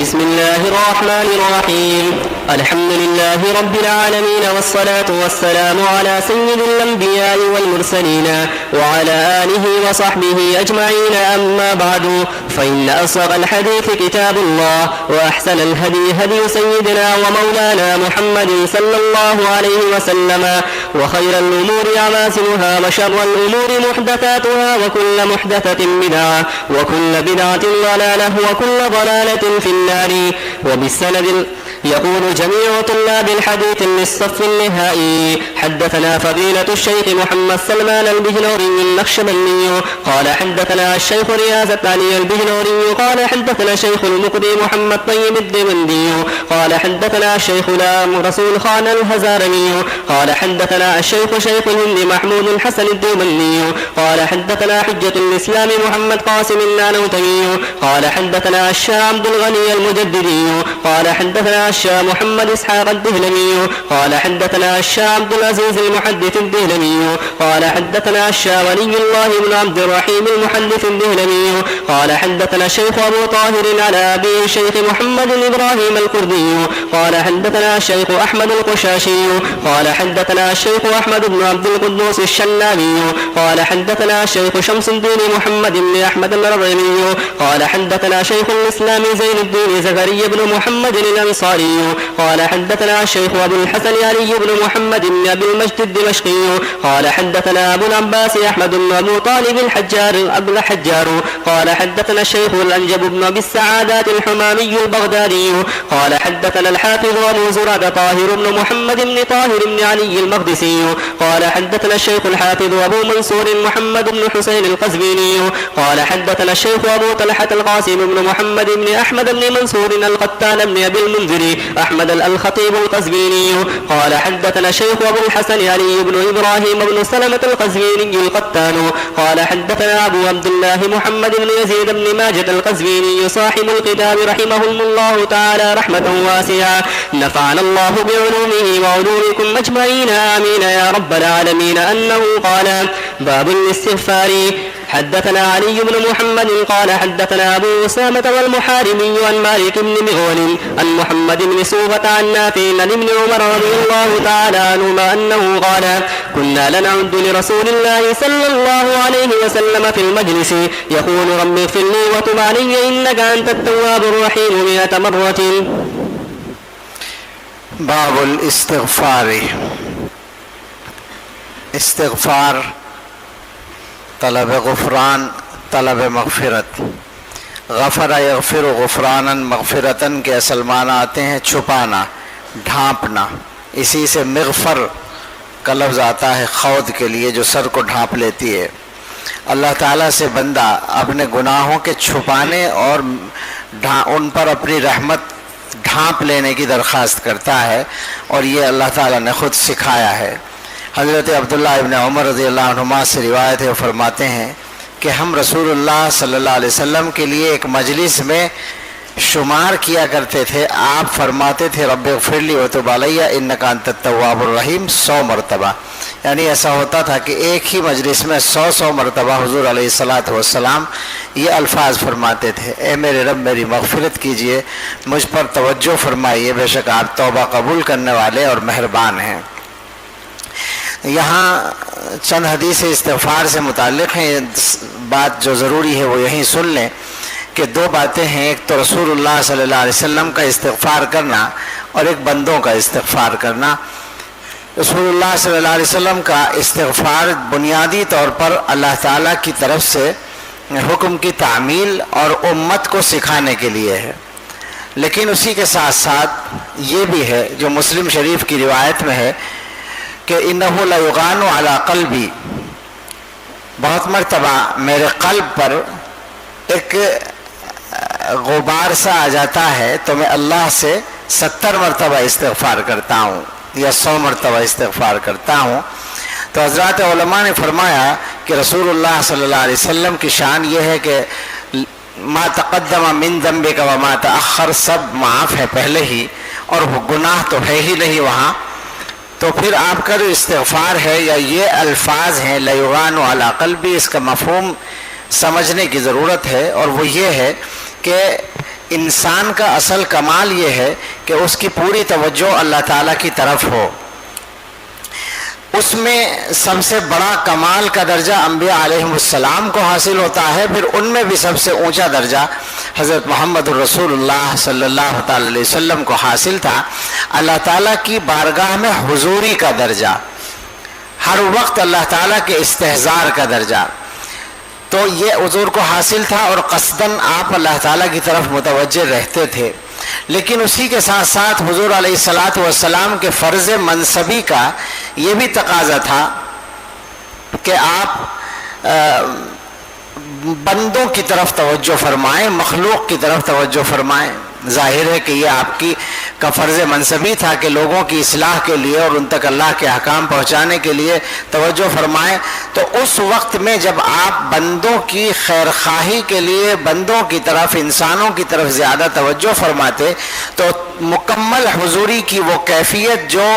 بسم الله الرحمن الرحيم. الحمد لله رب العالمين، والصلاة والسلام على سيد الأنبياء والمرسلين وعلى آله وصحبه أجمعين. أما بعد، فإن أصدق الحديث كتاب الله، وأحسن الهدي هدي سيدنا ومولانا محمد صلى الله عليه وسلم، وخير الأمور أعمالها، وشر الأمور محدثاتها، وكل محدثة بدعة، وكل بدعة ضلالة، وكل ضلالة في النار. وبالسند يقول جميع طلاب الحديث للصف النهائي: حدثنا فضيلة الشيخ محمد سلمان البهلوري النقشبندي قال حدثنا الشيخ رياض علي البهلوري قال حدثنا الشيخ المقري محمد طيب الدمندي قال حدثنا الشيخ لام رسول خان الهزارمي قال حدثنا الشيخ شيخ الهند محمود الحسن الدمندي قال حدثنا حجة الإسلام محمد قاسم النانوتمي قال حدثنا الشاه عبد الغني المجددي قال حدثنا الشاه محمد إسحاق الدهلمي قال حدثنا الشاه عبد العزيز المحدث الدهلمي قال حدثنا الشاه ولي الله بن عبد الرحيم المحدث الدهلمي قال حدثنا الشيخ أبو طاهر على أبي الشيخ محمد إبراهيم القردي قال حدثنا الشيخ أحمد القشاشي قال حدثنا الشيخ أحمد بن عبد القدوس الشنابي قال حدثنا الشيخ شمس الدين محمد بن أحمد الرضيمي قال حدثنا شيخ الإسلام زين الدين زكريا بن محمد الأنصاري قال حدثنا الشيخ أبو الحسن علي بن محمد بن أبي المجد الدمشقي قال حدثنا أبو العباس أحمد بن أبو طالب أبو الحجار قال حدثنا الشيخ الأنجب بن أبي السعادات الحمامي البغدادي قال حدثنا الحافظ أبو زرعة طاهر بن محمد بن طاهر بن علي المقدسي قال حدثنا الشيخ الحافظ أبو منصور محمد بن حسين القزويني قال حدثنا الشيخ أبو طلحة القاسم بن محمد بن أحمد بن منصور القتان بن أبي المنذر أحمد الخطيب القزويني قال حدثنا الشيخ أبو الحسن علي بن إبراهيم بن سلمة القزويني القتان قال حدثنا أبو عبد الله محمد بن يزيد بن ماجد القزويني صاحب الكتاب رحمه الله تعالى رحمة واسعة، نفعنا الله بعلومه وعلومكم أجمعين آمين يا رب العالمين. أنه قال: باب الاستغفار. حدثنا علي بن محمد قال حدثنا أبو أسامة والمحاربي عن مالك بن مغول عن محمد بن سوبة عن نافع عن ابن عمر رضي الله تعالى عنهما أنه قال: كنا لنعد لرسول الله صلى الله عليه وسلم في المجلس يقول: رب اغفر لي وتب علي إنك أنت التواب الرحيم 100 مرة. باب الاستغفار. استغفار طلب غفران، طلب مغفرت. غفر یغفر غفرانا مغفرتن کے اصل معنی آتے ہیں چھپانا، ڈھانپنا. اسی سے مغفر کا لفظ آتا ہے خود کے لیے جو سر کو ڈھانپ لیتی ہے. اللہ تعالیٰ سے بندہ اپنے گناہوں کے چھپانے اور ان پر اپنی رحمت ڈھانپ لینے کی درخواست کرتا ہے، اور یہ اللہ تعالیٰ نے خود سکھایا ہے. حضرت عبداللہ ابن عمر رضی اللہ عنہما سے روایت ہے، وہ فرماتے ہیں کہ ہم رسول اللہ صلی اللہ علیہ وسلم کے لیے ایک مجلس میں شمار کیا کرتے تھے. آپ فرماتے تھے: رب اغفر لی وتب علی انک انت التواب الرحیم 100 مرتبہ. یعنی ایسا ہوتا تھا کہ ایک ہی مجلس میں 100 مرتبہ حضور علیہ الصلاۃ والسلام یہ الفاظ فرماتے تھے: اے میرے رب میری مغفرت کیجئے، مجھ پر توجہ فرمائیے، بے شک آپ توبہ قبول کرنے والے اور مہربان ہیں. یہاں چند حدیث استغفار سے متعلق ہیں. بات جو ضروری ہے وہ یہیں سن لیں کہ 2 باتیں ہیں. ایک تو رسول اللہ صلی اللہ علیہ وسلم کا استغفار کرنا اور ایک بندوں کا استغفار کرنا. رسول اللہ صلی اللہ علیہ وسلم کا استغفار بنیادی طور پر اللہ تعالیٰ کی طرف سے حکم کی تعمیل اور امت کو سکھانے کے لیے ہے. لیکن اسی کے ساتھ ساتھ یہ بھی ہے جو مسلم شریف کی روایت میں ہے کہ انہ لیغان علی قلبی، بہت مرتبہ میرے قلب پر ایک غبار سا آ جاتا ہے تو میں اللہ سے 70 مرتبہ استغفار کرتا ہوں یا 100 مرتبہ استغفار کرتا ہوں. تو حضرات علماء نے فرمایا کہ رسول اللہ صلی اللہ علیہ وسلم کی شان یہ ہے کہ ما تقدم من ذنبک وما تأخر، سب معاف ہے پہلے ہی، اور گناہ تو ہے ہی نہیں وہاں. تو پھر آپ کا جو استغفار ہے یا یہ الفاظ ہیں لیغان علی قلبی، اس کا مفہوم سمجھنے کی ضرورت ہے. اور وہ یہ ہے کہ انسان کا اصل کمال یہ ہے کہ اس کی پوری توجہ اللہ تعالیٰ کی طرف ہو. اس میں سب سے بڑا کمال کا درجہ انبیاء علیہم السلام کو حاصل ہوتا ہے، پھر ان میں بھی سب سے اونچا درجہ حضرت محمد الرسول اللہ صلی اللہ تعالی علیہ وسلم کو حاصل تھا، اللہ تعالیٰ کی بارگاہ میں حضوری کا درجہ، ہر وقت اللہ تعالیٰ کے استحضار کا درجہ. تو یہ حضور کو حاصل تھا اور قصداً آپ اللہ تعالیٰ کی طرف متوجہ رہتے تھے. لیکن اسی کے ساتھ ساتھ حضور علیہ الصلاۃ والسلام کے فرض منصبی کا یہ بھی تقاضا تھا کہ آپ بندوں کی طرف توجہ فرمائیں، مخلوق کی طرف توجہ فرمائیں. ظاہر ہے کہ یہ آپ کا فرض منصبی تھا کہ لوگوں کی اصلاح کے لیے اور ان تک اللہ کے احکام پہنچانے کے لیے توجہ فرمائیں. تو اس وقت میں جب آپ بندوں کی خیر خواہی کے لیے بندوں کی طرف، انسانوں کی طرف زیادہ توجہ فرماتے تو مکمل حضوری کی وہ کیفیت جو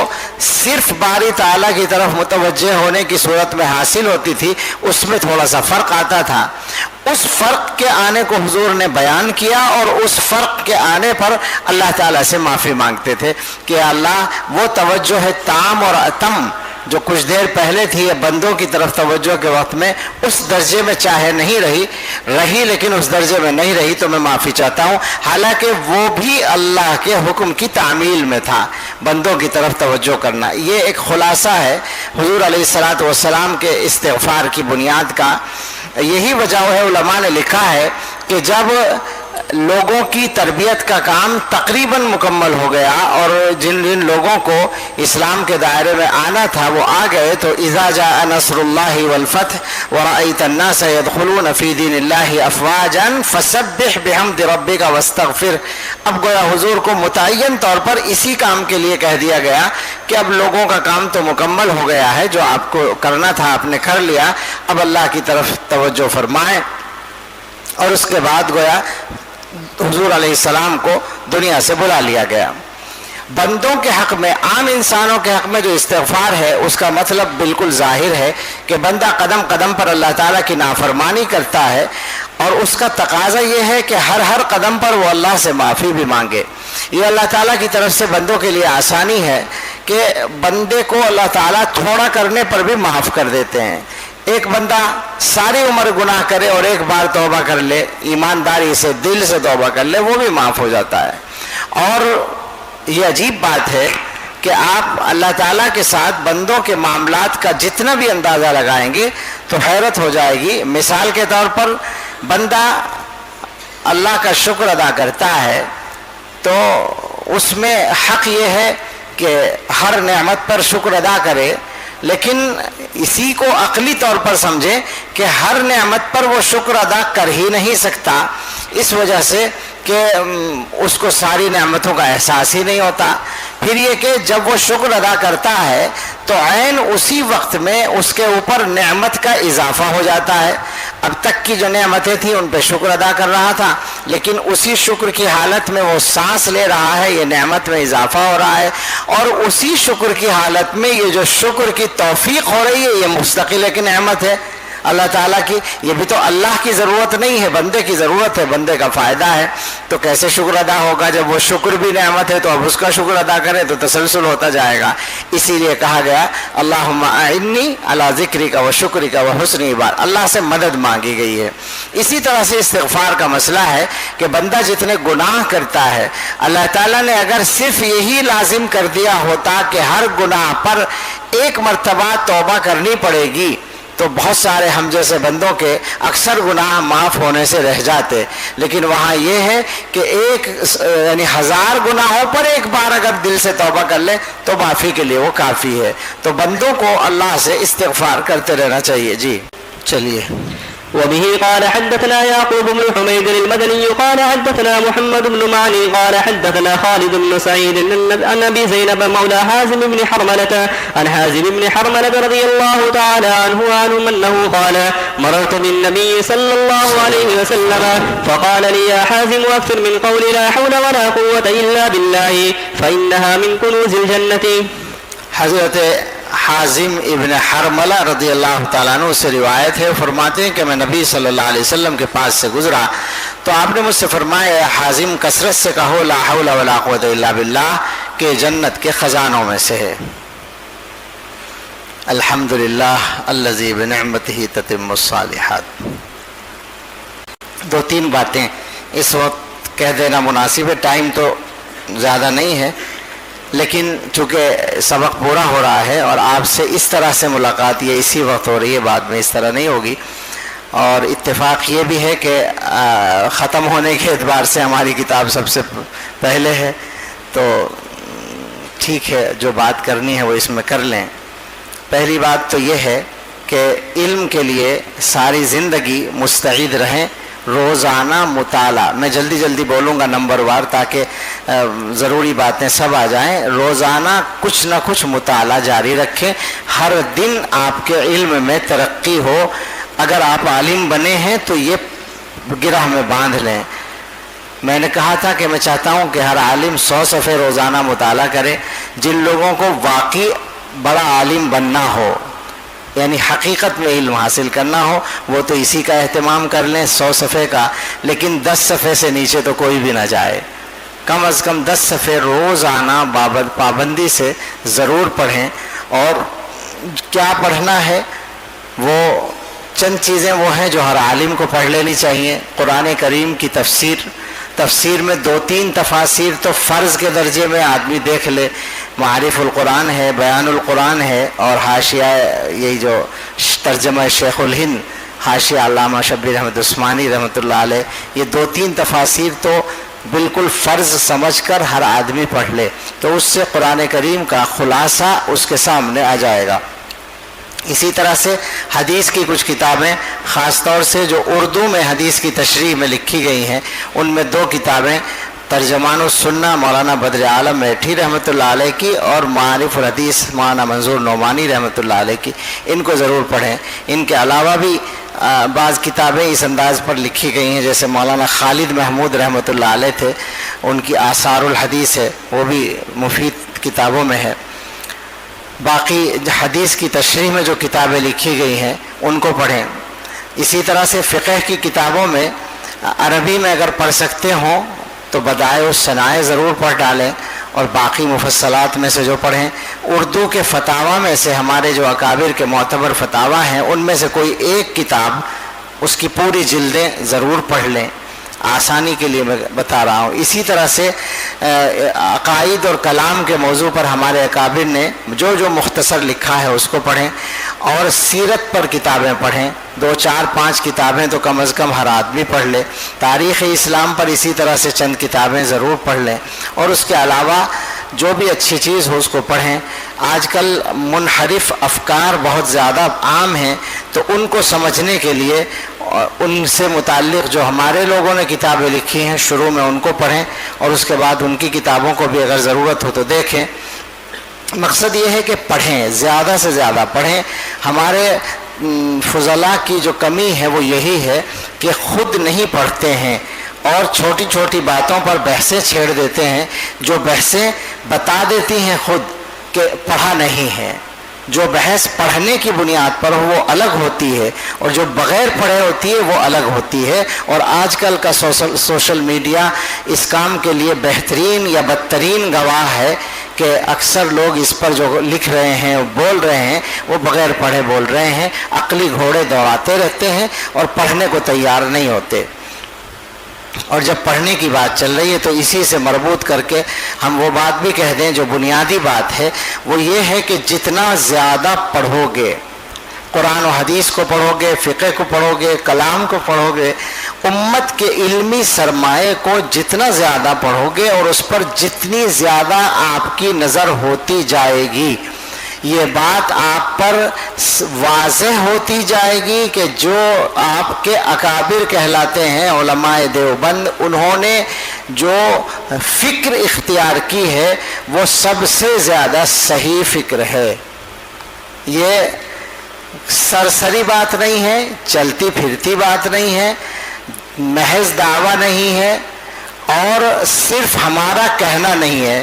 صرف باری تعالیٰ کی طرف متوجہ ہونے کی صورت میں حاصل ہوتی تھی، اس میں تھوڑا سا فرق آتا تھا. اس فرق کے آنے کو حضور نے بیان کیا اور اس فرق کے آنے پر اللہ تعالیٰ سے معافی مانگتے تھے کہ اللہ وہ توجہ ہے تام اور اتم جو کچھ دیر پہلے تھی بندوں کی طرف توجہ کے وقت میں، اس درجے میں چاہے نہیں رہی لیکن اس درجے میں نہیں رہی تو میں معافی چاہتا ہوں. حالانکہ وہ بھی اللہ کے حکم کی تعمیل میں تھا، بندوں کی طرف توجہ کرنا. یہ ایک خلاصہ ہے حضور علیہ الصلاۃ والسلام کے استغفار کی بنیاد کا. یہی وجہ ہے، علماء نے لکھا ہے کہ جب لوگوں کی تربیت کا کام تقریباً مکمل ہو گیا اور جن لوگوں کو اسلام کے دائرے میں آنا تھا وہ آ گئے، تو اذا جاء نصر اللہ والفتح ورأیت الناس يدخلون فی دین اللہ افواجا فسبح بحمد ربک واستغفر. اب گویا حضور کو متعین طور پر اسی کام کے لیے کہہ دیا گیا کہ اب لوگوں کا کام تو مکمل ہو گیا ہے، جو آپ کو کرنا تھا آپ نے کر لیا، اب اللہ کی طرف توجہ فرمائیں. اور اس کے بعد گویا حضور علیہ السلام کو دنیا سے بلا لیا گیا. بندوں کے حق میں، عام انسانوں کے حق میں جو استغفار ہے اس کا مطلب بالکل ظاہر ہے کہ بندہ قدم قدم پر اللہ تعالیٰ کی نافرمانی کرتا ہے اور اس کا تقاضا یہ ہے کہ ہر قدم پر وہ اللہ سے معافی بھی مانگے. یہ اللہ تعالیٰ کی طرف سے بندوں کے لیے آسانی ہے کہ بندے کو اللہ تعالیٰ تھوڑا کرنے پر بھی معاف کر دیتے ہیں. ایک بندہ ساری عمر گناہ کرے اور ایک بار توبہ کر لے، ایمانداری سے دل سے توبہ کر لے، وہ بھی معاف ہو جاتا ہے. اور یہ عجیب بات ہے کہ آپ اللہ تعالیٰ کے ساتھ بندوں کے معاملات کا جتنا بھی اندازہ لگائیں گے تو حیرت ہو جائے گی. مثال کے طور پر بندہ اللہ کا شکر ادا کرتا ہے تو اس میں حق یہ ہے کہ ہر نعمت پر شکر ادا کرے، لیکن اسی کو عقلی طور پر سمجھے کہ ہر نعمت پر وہ شکر ادا کر ہی نہیں سکتا، اس وجہ سے کہ اس کو ساری نعمتوں کا احساس ہی نہیں ہوتا. پھر یہ کہ جب وہ شکر ادا کرتا ہے تو عین اسی وقت میں اس کے اوپر نعمت کا اضافہ ہو جاتا ہے. اب تک کی جو نعمتیں تھیں ان پہ شکر ادا کر رہا تھا، لیکن اسی شکر کی حالت میں وہ سانس لے رہا ہے، یہ نعمت میں اضافہ ہو رہا ہے. اور اسی شکر کی حالت میں یہ جو شکر کی توفیق ہو رہی ہے یہ مستقل ایک نعمت ہے اللہ تعالیٰ کی. یہ بھی تو اللہ کی ضرورت نہیں ہے، بندے کی ضرورت ہے، بندے کا فائدہ ہے. تو کیسے شکر ادا ہوگا؟ جب وہ شکر بھی نعمت ہے تو اب اس کا شکر ادا کرے تو تسلسل ہوتا جائے گا. اسی لیے کہا گیا اللہم اعنی علی ذکرک و شکرک و حسن عبادتک، اللہ سے مدد مانگی گئی ہے. اسی طرح سے استغفار کا مسئلہ ہے کہ بندہ جتنے گناہ کرتا ہے، اللہ تعالیٰ نے اگر صرف یہی لازم کر دیا ہوتا کہ ہر گناہ پر ایک مرتبہ توبہ کرنی پڑے گی تو بہت سارے ہم جیسے بندوں کے اکثر گناہ معاف ہونے سے رہ جاتے. لیکن وہاں یہ ہے کہ ایک یعنی 1000 گناہوں پر ایک بار اگر دل سے توبہ کر لے تو معافی کے لیے وہ کافی ہے. تو بندوں کو اللہ سے استغفار کرتے رہنا چاہیے. جی چلیے. وبه قال حدثنا يعقوب بن حميد المدني قال حدثنا محمد بن معن قال حدثنا خالد بن سعيد عن ابي زينب مولى حازم بن حرملة عن حازم بن حرملة رضي الله تعالى عنه انه قال مررت بالنبي صلى الله عليه وسلم فقال لي يا حازم اكثر من قول لا حول ولا قوة الا بالله فانها من كنوز الجنة. حضرت حازم ابن حرملہ رضی اللہ تعالیٰ عنہ سے روایت ہے، فرماتے ہیں کہ میں نبی صلی اللہ علیہ وسلم کے پاس سے گزرا تو آپ نے مجھ سے فرمایا اے حازم کثرت سے کہو لا حول ولا قوت الا باللہ کہ جنت کے خزانوں میں سے ہے۔ الحمدللہ الذی بنعمتہ تتم الصالحات۔ دو تین باتیں اس وقت کہہ دینا مناسب ہے، ٹائم تو زیادہ نہیں ہے، لیکن چونکہ سبق پورا ہو رہا ہے اور آپ سے اس طرح سے ملاقات یہ اسی وقت ہو رہی ہے، بعد میں اس طرح نہیں ہوگی، اور اتفاق یہ بھی ہے کہ ختم ہونے کے اعتبار سے ہماری کتاب سب سے پہلے ہے، تو ٹھیک ہے جو بات کرنی ہے وہ اس میں کر لیں۔ پہلی بات تو یہ ہے کہ علم کے لیے ساری زندگی مستعد رہیں، روزانہ مطالعہ، میں جلدی جلدی بولوں گا نمبر وار تاکہ ضروری باتیں سب آ جائیں۔ روزانہ کچھ نہ کچھ مطالعہ جاری رکھیں، ہر دن آپ کے علم میں ترقی ہو۔ اگر آپ عالم بنے ہیں تو یہ گرہ میں باندھ لیں۔ میں نے کہا تھا کہ میں چاہتا ہوں کہ ہر عالم 100 صفحے روزانہ مطالعہ کرے۔ جن لوگوں کو واقعی بڑا عالم بننا ہو، یعنی حقیقت میں علم حاصل کرنا ہو، وہ تو اسی کا اہتمام کر لیں 100 صفحے کا، لیکن 10 صفحے سے نیچے تو کوئی بھی نہ جائے۔ کم از کم 10 صفحے روزانہ پابندی سے ضرور پڑھیں۔ اور کیا پڑھنا ہے؟ وہ چند چیزیں وہ ہیں جو ہر عالم کو پڑھ لینی چاہیے۔ قرآن کریم کی تفسیر میں 2-3 تفاسیر تو فرض کے درجے میں آدمی دیکھ لے۔ معارف القرآن ہے، بیان القرآن ہے، اور حاشیہ یہی جو ترجمہ شیخ الہند حاشیہ علامہ شبیر احمد عثمانی رحمۃ اللہ علیہ، یہ 2-3 تفاسیر تو بالکل فرض سمجھ کر ہر آدمی پڑھ لے تو اس سے قرآن کریم کا خلاصہ اس کے سامنے آ جائے گا۔ اسی طرح سے حدیث کی کچھ کتابیں، خاص طور سے جو اردو میں حدیث کی تشریح میں لکھی گئی ہیں، ان میں 2 کتابیں ترجمان السنہ مولانا بدر عالم میٹھی رحمۃ اللہ علیہ کی اور معارف الحدیث مولانا منظور نعمانی رحمۃ اللہ علیہ کی، ان کو ضرور پڑھیں۔ ان کے علاوہ بھی بعض کتابیں اس انداز پر لکھی گئی ہیں، جیسے مولانا خالد محمود رحمۃ اللہ علیہ تھے، ان کی آثار الحدیث ہے، وہ بھی مفید کتابوں میں ہے۔ باقی حدیث کی تشریح میں جو کتابیں لکھی گئی ہیں ان کو پڑھیں۔ اسی طرح سے فقہ کی کتابوں میں عربی میں اگر پڑھ سکتے ہوں تو بدائع الصنائع ضرور پڑھ ڈالیں، اور باقی مفصلات میں سے جو پڑھیں۔ اردو کے فتاویٰ میں سے ہمارے جو اکابر کے معتبر فتاویٰ ہیں ان میں سے کوئی ایک کتاب، اس کی پوری جلدیں ضرور پڑھ لیں، آسانی کے لیے میں بتا رہا ہوں۔ اسی طرح سے عقائد اور کلام کے موضوع پر ہمارے اکابر نے جو مختصر لکھا ہے اس کو پڑھیں، اور سیرت پر کتابیں پڑھیں، 2-4-5 کتابیں تو کم از کم ہر آدمی پڑھ لے۔ تاریخ اسلام پر اسی طرح سے چند کتابیں ضرور پڑھ لیں، اور اس کے علاوہ جو بھی اچھی چیز ہو اس کو پڑھیں۔ آج کل منحرف افکار بہت زیادہ عام ہیں، تو ان کو سمجھنے کے لیے ان سے متعلق جو ہمارے لوگوں نے کتابیں لکھی ہیں شروع میں ان کو پڑھیں، اور اس کے بعد ان کی کتابوں کو بھی اگر ضرورت ہو تو دیکھیں۔ مقصد یہ ہے کہ پڑھیں، زیادہ سے زیادہ پڑھیں۔ ہمارے فضلاء کی جو کمی ہے وہ یہی ہے کہ خود نہیں پڑھتے ہیں اور چھوٹی چھوٹی باتوں پر بحثیں چھیڑ دیتے ہیں، جو بحثیں بتا دیتی ہیں خود کہ پڑھا نہیں ہے۔ جو بحث پڑھنے کی بنیاد پر ہو وہ الگ ہوتی ہے، اور جو بغیر پڑھے ہوتی ہے وہ الگ ہوتی ہے۔ اور آج کل کا سوشل میڈیا اس کام کے لیے بہترین یا بدترین گواہ ہے کہ اکثر لوگ اس پر جو لکھ رہے ہیں بول رہے ہیں وہ بغیر پڑھے بول رہے ہیں، عقلی گھوڑے دوڑاتے رہتے ہیں اور پڑھنے کو تیار نہیں ہوتے۔ اور جب پڑھنے کی بات چل رہی ہے تو اسی سے مربوط کر کے ہم وہ بات بھی کہہ دیں جو بنیادی بات ہے، وہ یہ ہے کہ جتنا زیادہ پڑھو گے، قرآن و حدیث کو پڑھو گے، فقہ کو پڑھو گے، کلام کو پڑھو گے، امت کے علمی سرمایہ کو جتنا زیادہ پڑھو گے اور اس پر جتنی زیادہ آپ کی نظر ہوتی جائے گی، یہ بات آپ پر واضح ہوتی جائے گی کہ جو آپ کے اکابر کہلاتے ہیں علماء دیوبند، انہوں نے جو فکر اختیار کی ہے وہ سب سے زیادہ صحیح فکر ہے۔ یہ سرسری بات نہیں ہے، چلتی پھرتی بات نہیں ہے، محض دعویٰ نہیں ہے، اور صرف ہمارا کہنا نہیں ہے،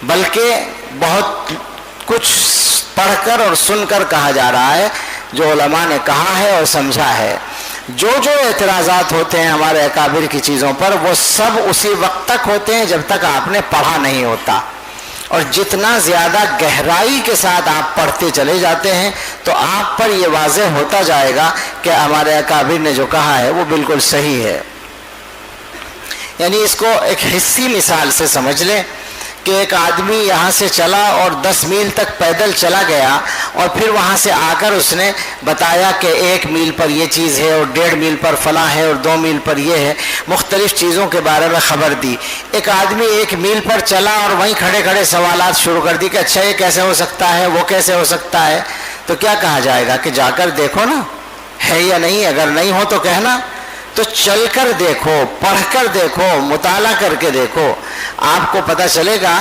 بلکہ بہت کچھ پڑھ کر اور سن کر کہا جا رہا ہے جو علماء نے کہا ہے اور سمجھا ہے۔ جو جو اعتراضات ہوتے ہیں ہمارے اکابر کی چیزوں پر وہ سب اسی وقت تک ہوتے ہیں جب تک آپ نے پڑھا نہیں ہوتا، اور جتنا زیادہ گہرائی کے ساتھ آپ پڑھتے چلے جاتے ہیں تو آپ پر یہ واضح ہوتا جائے گا کہ ہمارے اکابر نے جو کہا ہے وہ بالکل صحیح ہے۔ یعنی اس کو ایک حصی مثال سے سمجھ لیں کہ ایک آدمی یہاں سے چلا اور 10 میل تک پیدل چلا گیا، اور پھر وہاں سے آ کر اس نے بتایا کہ 1 میل پر یہ چیز ہے اور 1.5 میل پر فلاں ہے اور 2 میل پر یہ ہے، مختلف چیزوں کے بارے میں خبر دی۔ ایک آدمی 1 میل پر چلا اور وہیں کھڑے کھڑے سوالات شروع کر دی کہ اچھا یہ کیسے ہو سکتا ہے، وہ کیسے ہو سکتا ہے، تو کیا کہا جائے گا کہ جا کر دیکھو نا ہے یا نہیں، اگر نہیں ہو تو کہنا، تو چل کر دیکھو، پڑھ کر دیکھو، مطالعہ کر کے دیکھو، آپ کو پتہ چلے گا۔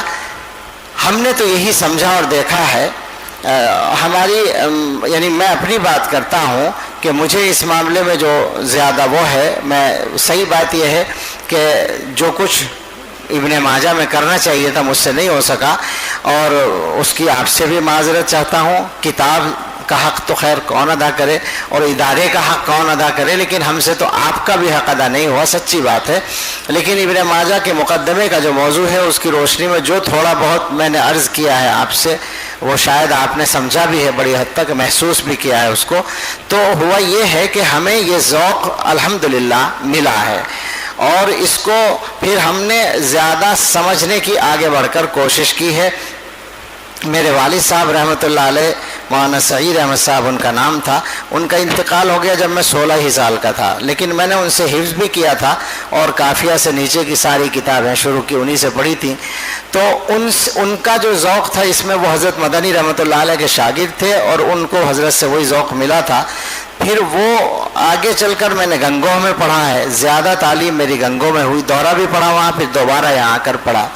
ہم نے تو یہی سمجھا اور دیکھا ہے، ہماری یعنی میں اپنی بات کرتا ہوں کہ مجھے اس معاملے میں جو زیادہ وہ ہے، میں صحیح بات یہ ہے کہ جو کچھ ابن ماجہ میں کرنا چاہیے تھا مجھ سے نہیں ہو سکا، اور اس کی آپ سے بھی معذرت چاہتا ہوں۔ کتاب کا حق تو خیر کون ادا کرے اور ادارے کا حق کون ادا کرے، لیکن ہم سے تو آپ کا بھی حق ادا نہیں ہوا، سچی بات ہے۔ لیکن ابن ماجہ کے مقدمے کا جو موضوع ہے اس کی روشنی میں جو تھوڑا بہت میں نے عرض کیا ہے آپ سے، وہ شاید آپ نے سمجھا بھی ہے، بڑی حد تک محسوس بھی کیا ہے اس کو۔ تو ہوا یہ ہے کہ ہمیں یہ ذوق الحمدللہ ملا ہے، اور اس کو پھر ہم نے زیادہ سمجھنے کی آگے بڑھ کر کوشش کی ہے۔ میرے والد صاحب رحمۃ اللہ علیہ، مولانا سعید احمد صاحب ان کا نام تھا، ان کا انتقال ہو گیا جب میں 16 ہی سال کا تھا، لیکن میں نے ان سے حفظ بھی کیا تھا، اور قافیہ سے نیچے کی ساری کتابیں شروع کی انہی سے پڑھی تھیں۔ تو ان کا جو ذوق تھا اس میں، وہ حضرت مدنی رحمۃ اللہ علیہ کے شاگرد تھے، اور ان کو حضرت سے وہی ذوق ملا تھا۔ پھر وہ آگے چل کر میں نے گنگوہ میں پڑھا ہے، زیادہ تعلیم میری گنگوہ میں ہوئی، دورہ بھی پڑھا وہاں، پھر دوبارہ یہاں آ کر پڑھا۔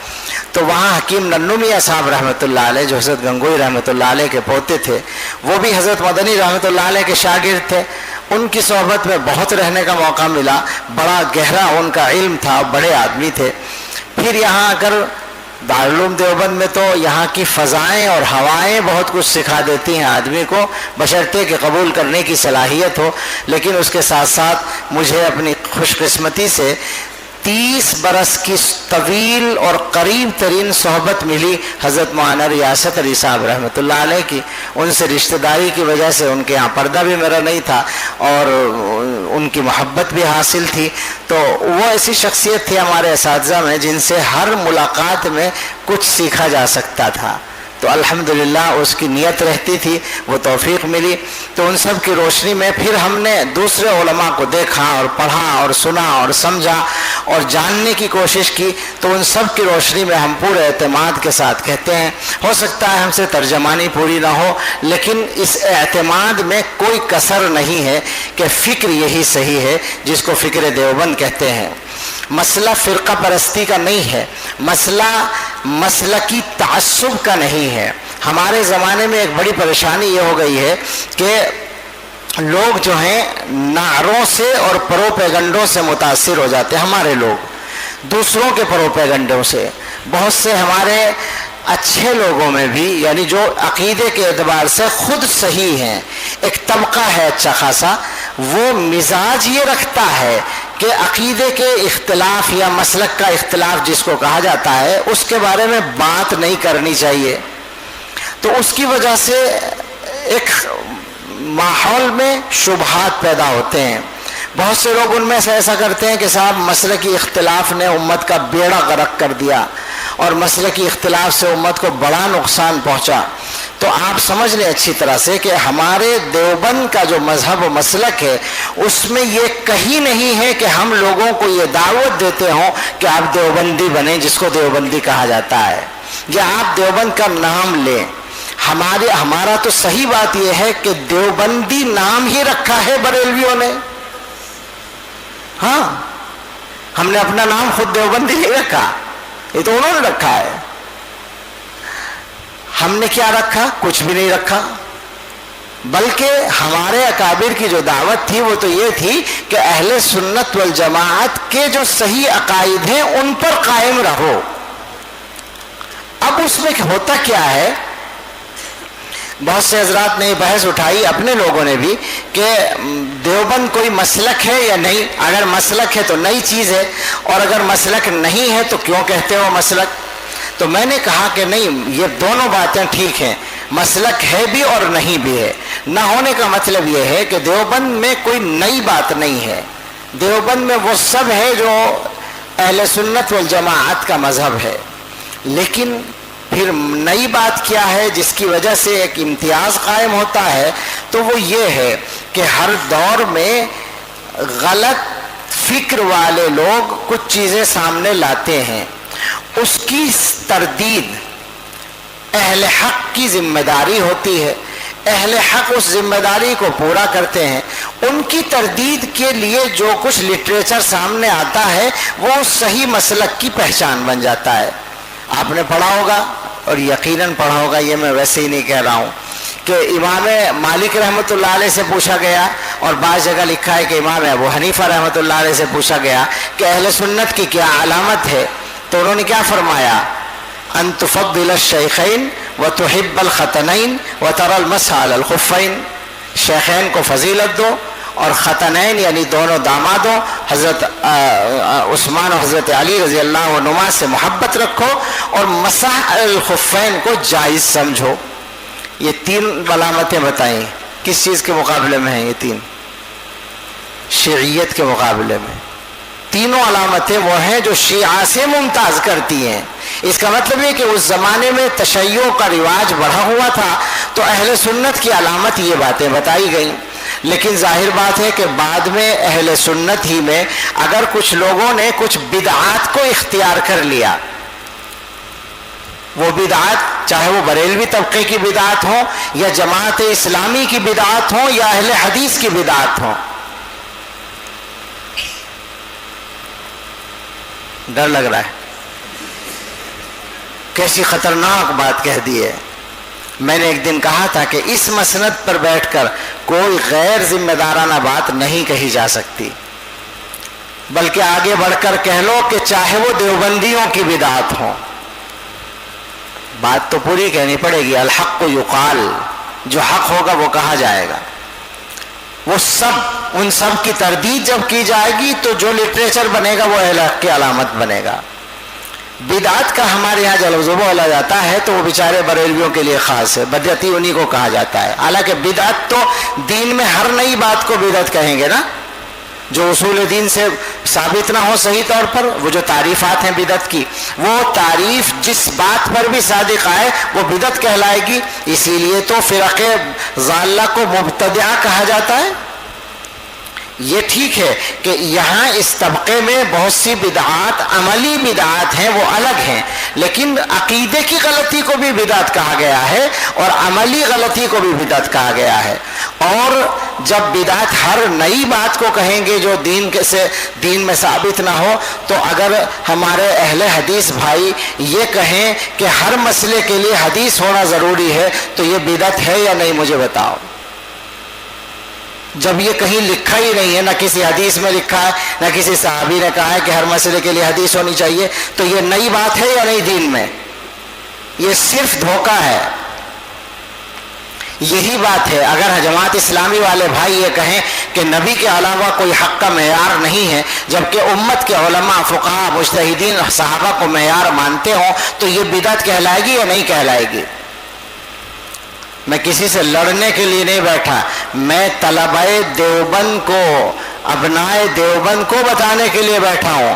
تو وہاں حکیم ننو میاں صاحب رحمۃ اللہ علیہ، جو حضرت گنگوئی رحمۃ اللہ علیہ کے پوتے تھے، وہ بھی حضرت مدنی رحمۃ اللہ علیہ کے شاگرد تھے۔ ان کی صحبت میں بہت رہنے کا موقع ملا، بڑا گہرا ان کا علم تھا، بڑے آدمی تھے۔ پھر یہاں آ کر دارالعلوم دیوبند میں تو یہاں کی فضائیں اور ہوائیں بہت کچھ سکھا دیتی ہیں آدمی کو، بشرطے کہ قبول کرنے کی صلاحیت ہو۔ لیکن اس کے ساتھ ساتھ مجھے اپنی خوش قسمتی سے 30 برس کی طویل اور قریب ترین صحبت ملی حضرت مولانا ریاست علی صاحب رحمۃ اللہ علیہ کی۔ ان سے رشتہ داری کی وجہ سے ان کے یہاں پردہ بھی میرا نہیں تھا، اور ان کی محبت بھی حاصل تھی۔ تو وہ ایسی شخصیت تھی ہمارے اساتذہ میں جن سے ہر ملاقات میں کچھ سیکھا جا سکتا تھا۔ تو الحمدللہ اس کی نیت رہتی تھی، وہ توفیق ملی۔ تو ان سب کی روشنی میں پھر ہم نے دوسرے علماء کو دیکھا اور پڑھا اور سنا اور سمجھا اور جاننے کی کوشش کی۔ تو ان سب کی روشنی میں ہم پورے اعتماد کے ساتھ کہتے ہیں، ہو سکتا ہے ہم سے ترجمانی پوری نہ ہو، لیکن اس اعتماد میں کوئی کسر نہیں ہے کہ فکر یہی صحیح ہے جس کو فکر دیوبند کہتے ہیں۔ مسئلہ فرقہ پرستی کا نہیں ہے، مسئلہ مسلکی تعصب کا نہیں ہے۔ ہمارے زمانے میں ایک بڑی پریشانی یہ ہو گئی ہے کہ لوگ جو ہیں نعروں سے اور پروپیگنڈوں سے متاثر ہو جاتے ہیں، ہمارے لوگ دوسروں کے پروپیگنڈوں سے۔ بہت سے ہمارے اچھے لوگوں میں بھی، یعنی جو عقیدے کے اعتبار سے خود صحیح ہیں، ایک طبقہ ہے اچھا خاصا، وہ مزاج یہ رکھتا ہے کہ عقیدے کے اختلاف یا مسلک کا اختلاف جس کو کہا جاتا ہے اس کے بارے میں بات نہیں کرنی چاہیے۔ تو اس کی وجہ سے ایک ماحول میں شبہات پیدا ہوتے ہیں۔ بہت سے لوگ ان میں سے ایسا کرتے ہیں کہ صاحب مسلکی اختلاف نے امت کا بیڑا غرق کر دیا، اور مسلکی اختلاف سے امت کو بڑا نقصان پہنچا۔ تو آپ سمجھ لیں اچھی طرح سے کہ ہمارے دیوبند کا جو مذہب و مسلک ہے اس میں یہ کہیں نہیں ہے کہ ہم لوگوں کو یہ دعوت دیتے ہوں کہ آپ دیوبندی بنیں، جس کو دیوبندی کہا جاتا ہے، یا آپ دیوبند کا نام لیں۔ ہمارا تو صحیح بات یہ ہے کہ دیوبندی نام ہی رکھا ہے بریلویوں نے۔ ہاں، ہم نے اپنا نام خود دیوبندی نہیں رکھا، یہ تو انہوں نے رکھا ہے۔ ہم نے کیا رکھا؟ کچھ بھی نہیں رکھا، بلکہ ہمارے اکابر کی جو دعوت تھی وہ تو یہ تھی کہ اہل سنت والجماعت کے جو صحیح عقائد ہیں ان پر قائم رہو۔ اب اس میں ہوتا کیا ہے، بہت سے حضرات نے یہ بحث اٹھائی اپنے لوگوں نے بھی کہ دیوبند کوئی مسلک ہے یا نہیں. اگر مسلک ہے تو نئی چیز ہے, اور اگر مسلک نہیں ہے تو کیوں کہتے ہو مسلک؟ تو میں نے کہا کہ نہیں, یہ دونوں باتیں ٹھیک ہیں, مسلک ہے بھی اور نہیں بھی ہے. نہ ہونے کا مطلب یہ ہے کہ دیوبند میں کوئی نئی بات نہیں ہے. دیوبند میں وہ سب ہے جو اہل سنت والجماعت کا مذہب ہے. لیکن پھر نئی بات کیا ہے جس کی وجہ سے ایک امتیاز قائم ہوتا ہے؟ تو وہ یہ ہے کہ ہر دور میں غلط فکر والے لوگ کچھ چیزیں سامنے لاتے ہیں, اس کی تردید اہل حق کی ذمہ داری ہوتی ہے. اہل حق اس ذمہ داری کو پورا کرتے ہیں. ان کی تردید کے لیے جو کچھ لٹریچر سامنے آتا ہے وہ صحیح مسلک کی پہچان بن جاتا ہے. آپ نے پڑھا ہوگا اور یقیناً پڑھا ہوگا, یہ میں ویسے ہی نہیں کہہ رہا ہوں, کہ امام مالک رحمۃ اللہ علیہ سے پوچھا گیا, اور بعض جگہ لکھا ہے کہ امام ابو حنیفہ رحمۃ اللہ علیہ سے پوچھا گیا کہ اہل سنت کی کیا علامت ہے؟ تو انہوں نے کیا فرمایا؟ ان تفضل الشیخین وتحب الختنین وترى المسح على الخفین. شیخین کو فضیلت دو اور ختنین یعنی دونوں دامادوں حضرت عثمان اور حضرت علی رضی اللہ عنہما سے محبت رکھو, اور مسح الخفین کو جائز سمجھو. یہ تین علامتیں بتائیں. کس چیز کے مقابلے میں ہیں یہ تین؟ شیعیت کے مقابلے میں. تینوں علامتیں وہ ہیں جو شیعہ سے ممتاز کرتی ہیں. اس کا مطلب یہ کہ اس زمانے میں تشیع کا رواج بڑھا ہوا تھا, تو اہل سنت کی علامت یہ باتیں بتائی گئیں. لیکن ظاہر بات ہے کہ بعد میں اہل سنت ہی میں اگر کچھ لوگوں نے کچھ بدعات کو اختیار کر لیا, وہ بدعات چاہے وہ بریلوی طبقے کی بدعات ہوں یا جماعت اسلامی کی بدعات ہوں یا اہل حدیث کی بدعات ہوں. ڈر لگ رہا ہے, کیسی خطرناک بات کہہ دی ہے. میں نے ایک دن کہا تھا کہ اس مسند پر بیٹھ کر کوئی غیر ذمہ دارانہ بات نہیں کہی جا سکتی, بلکہ آگے بڑھ کر کہہ لو کہ چاہے وہ دیوبندیوں کی بدعات ہوں, بات تو پوری کہنی پڑے گی. الحق یقال, جو حق ہوگا وہ کہا جائے گا. وہ سب ان سب کی تردید جب کی جائے گی تو جو لٹریچر بنے گا وہ اہل حق کی علامت بنے گا. بدعت کا ہمارے یہاں جب لفظ بولا جاتا ہے تو وہ بیچارے بریلویوں کے لیے خاص ہے, بدعتی انہی کو کہا جاتا ہے. حالانکہ بدعت تو دین میں ہر نئی بات کو بدعت کہیں گے نا, جو اصول دین سے ثابت نہ ہو صحیح طور پر. وہ جو تعریفات ہیں بدعت کی, وہ تعریف جس بات پر بھی صادق آئے وہ بدعت کہلائے گی. اسی لیے تو فرقے ضالہ کو مبتدعہ کہا جاتا ہے. یہ ٹھیک ہے کہ یہاں اس طبقے میں بہت سی بدعات عملی بدعات ہیں, وہ الگ ہیں, لیکن عقیدے کی غلطی کو بھی بدعت کہا گیا ہے اور عملی غلطی کو بھی بدعت کہا گیا ہے. اور جب بدعت ہر نئی بات کو کہیں گے جو دین میں ثابت نہ ہو, تو اگر ہمارے اہل حدیث بھائی یہ کہیں کہ ہر مسئلے کے لیے حدیث ہونا ضروری ہے, تو یہ بدعت ہے یا نہیں مجھے بتاؤ. جب یہ کہیں لکھا ہی نہیں ہے, نہ کسی حدیث میں لکھا ہے نہ کسی صحابی نے کہا ہے کہ ہر مسئلے کے لیے حدیث ہونی چاہیے, تو یہ نئی بات ہے یا نہیں دین میں؟ یہ صرف دھوکہ ہے. یہی بات ہے اگر جماعت اسلامی والے بھائی یہ کہیں کہ نبی کے علاوہ کوئی حق کا معیار نہیں ہے, جبکہ امت کے علماء فقہاء مجتہدین صحابہ کو معیار مانتے ہوں, تو یہ بدعت کہلائے گی یا نہیں کہلائے گی؟ میں کسی سے لڑنے کے لیے نہیں بیٹھا, میں طلبائے دیوبند کو, ابنائے دیوبند کو بتانے کے لیے بیٹھا ہوں,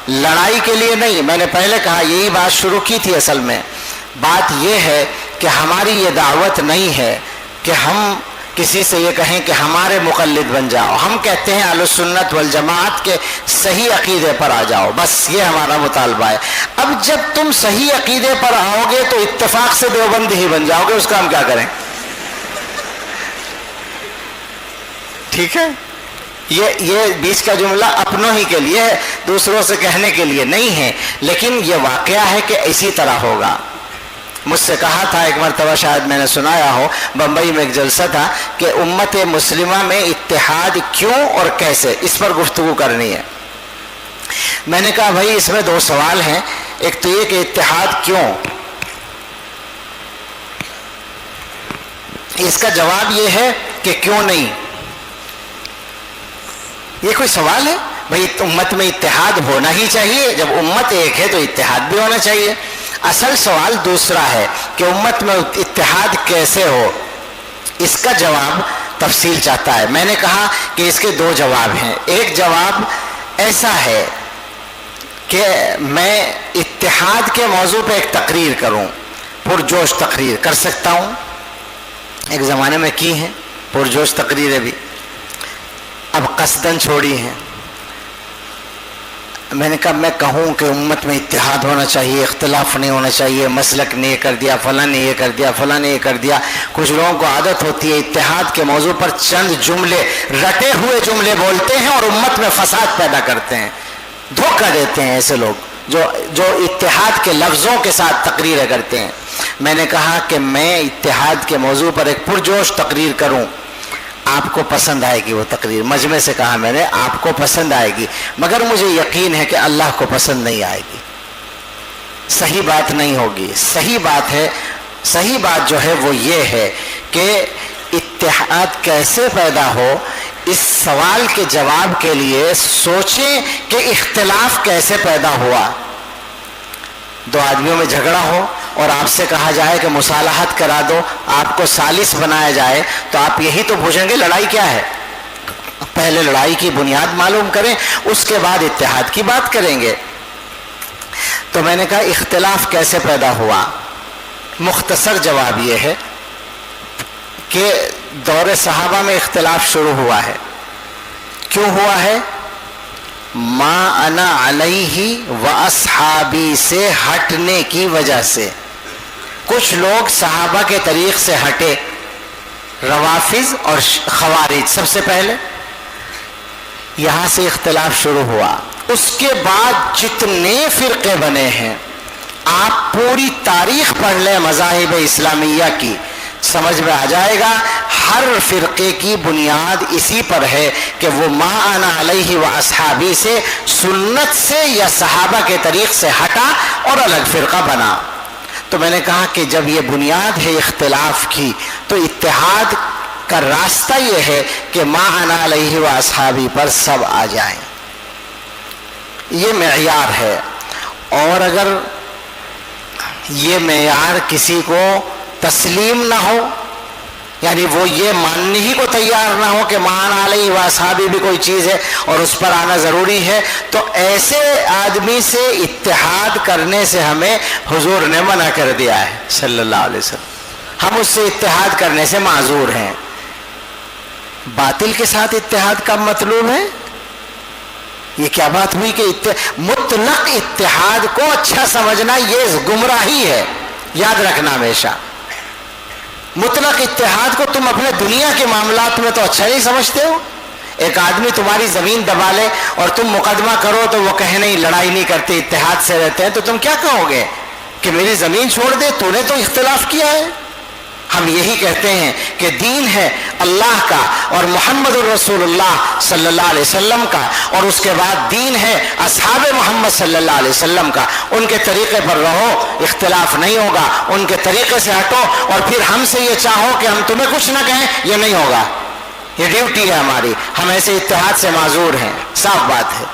لڑائی کے لیے نہیں. میں نے پہلے کہا یہی بات شروع کی تھی. اصل میں بات یہ ہے کہ ہماری یہ دعوت نہیں ہے کہ ہم کسی سے یہ کہیں کہ ہمارے مقلد بن جاؤ. ہم کہتے ہیں اہل سنت والجماعت کے صحیح عقیدے پر آ جاؤ, بس یہ ہمارا مطالبہ ہے. اب جب تم صحیح عقیدے پر آؤ گے تو اتفاق سے دیوبند ہی بن جاؤ گے, اس کا ہم کیا کریں؟ ٹھیک ہے, یہ بیچ کا جملہ اپنوں ہی کے لیے ہے, دوسروں سے کہنے کے لیے نہیں ہے. لیکن یہ واقعہ ہے کہ اسی طرح ہوگا. مجھ سے کہا تھا ایک مرتبہ, شاید میں نے سنایا ہو, بمبئی میں ایک جلسہ تھا کہ امت مسلمہ میں اتحاد کیوں اور کیسے, اس پر گفتگو کرنی ہے. میں نے کہا بھائی اس میں دو سوال ہیں. ایک تو یہ کہ اتحاد کیوں, اس کا جواب یہ ہے کہ کیوں نہیں. یہ کوئی سوال ہے؟ بھائی امت میں اتحاد ہونا ہی چاہیے. جب امت ایک ہے تو اتحاد بھی ہونا چاہیے. اصل سوال دوسرا ہے کہ امت میں اتحاد کیسے ہو. اس کا جواب تفصیل چاہتا ہے. میں نے کہا کہ اس کے دو جواب ہیں. ایک جواب ایسا ہے کہ میں اتحاد کے موضوع پہ ایک تقریر کروں, پرجوش تقریر کر سکتا ہوں. ایک زمانے میں کی ہیں پرجوش تقریریں بھی, اب قصداً چھوڑی ہیں. میں نے کہا میں کہوں کہ امت میں اتحاد ہونا چاہیے, اختلاف نہیں ہونا چاہیے, مسلک نے یہ کر دیا, فلاں نے یہ کر دیا, فلاں نے یہ کر دیا. کچھ لوگوں کو عادت ہوتی ہے اتحاد کے موضوع پر چند جملے, رٹے ہوئے جملے بولتے ہیں اور امت میں فساد پیدا کرتے ہیں, دھوکہ دیتے ہیں ایسے لوگ جو اتحاد کے لفظوں کے ساتھ تقریریں کرتے ہیں. میں نے کہا کہ میں اتحاد کے موضوع پر ایک پرجوش تقریر کروں, آپ کو پسند آئے گی وہ تقریر. مجمع سے کہا میں نے آپ کو پسند آئے گی, مگر مجھے یقین ہے کہ اللہ کو پسند نہیں آئے گی, صحیح بات نہیں ہوگی. صحیح بات ہے, صحیح بات جو ہے وہ یہ ہے کہ اتحاد کیسے پیدا ہو, اس سوال کے جواب کے لیے سوچیں کہ اختلاف کیسے پیدا ہوا. دو آدمیوں میں جھگڑا ہو اور آپ سے کہا جائے کہ مصالحت کرا دو, آپ کو ثالث بنایا جائے, تو آپ یہی تو پوچھیں گے لڑائی کیا ہے. پہلے لڑائی کی بنیاد معلوم کریں, اس کے بعد اتحاد کی بات کریں گے. تو میں نے کہا اختلاف کیسے پیدا ہوا. مختصر جواب یہ ہے کہ دور صحابہ میں اختلاف شروع ہوا ہے. کیوں ہوا ہے؟ ما انا علیہ و اصحابی سے ہٹنے کی وجہ سے. کچھ لوگ صحابہ کے طریق سے ہٹے, روافض اور خوارج سب سے پہلے, یہاں سے اختلاف شروع ہوا. اس کے بعد جتنے فرقے بنے ہیں, آپ پوری تاریخ پڑھ لیں مذاہب اسلامیہ کی, سمجھ میں آ جائے گا. ہر فرقے کی بنیاد اسی پر ہے کہ وہ ما انا علیہ و اصحابی سے, سنت سے یا صحابہ کے طریق سے ہٹا اور الگ فرقہ بنا. تو میں نے کہا کہ جب یہ بنیاد ہے اختلاف کی, تو اتحاد کا راستہ یہ ہے کہ ما انا علیہ و اصحابی پر سب آ جائیں. یہ معیار ہے. اور اگر یہ معیار کسی کو تسلیم نہ ہو, یعنی وہ یہ ماننے ہی کو تیار نہ ہو کہ مان علیہ و اصحابی بھی کوئی چیز ہے اور اس پر آنا ضروری ہے, تو ایسے آدمی سے اتحاد کرنے سے ہمیں حضور نے منع کر دیا ہے صلی اللہ علیہ وسلم. ہم اس سے اتحاد کرنے سے معذور ہیں. باطل کے ساتھ اتحاد کا مطلوب ہے. یہ کیا بات ہوئی کہ مطلق اتحاد کو اچھا سمجھنا یہ گمراہی ہے. یاد رکھنا ہمیشہ, مطلق اتحاد کو تم اپنے دنیا کے معاملات میں تو اچھا نہیں سمجھتے ہو. ایک آدمی تمہاری زمین دبا لے اور تم مقدمہ کرو تو وہ کہے نہیں لڑائی نہیں کرتے, اتحاد سے رہتے ہیں, تو تم کیا کہو گے کہ میری زمین چھوڑ دے, تو نے تو اختلاف کیا ہے. ہم یہی کہتے ہیں کہ دین ہے اللہ کا اور محمد الرسول اللہ صلی اللہ علیہ وسلم کا, اور اس کے بعد دین ہے اصحاب محمد صلی اللہ علیہ وسلم کا. ان کے طریقے پر رہو, اختلاف نہیں ہوگا. ان کے طریقے سے ہٹو اور پھر ہم سے یہ چاہو کہ ہم تمہیں کچھ نہ کہیں, یہ نہیں ہوگا. یہ ڈیوٹی ہے ہماری. ہم ایسے اتحاد سے معذور ہیں, صاف بات ہے.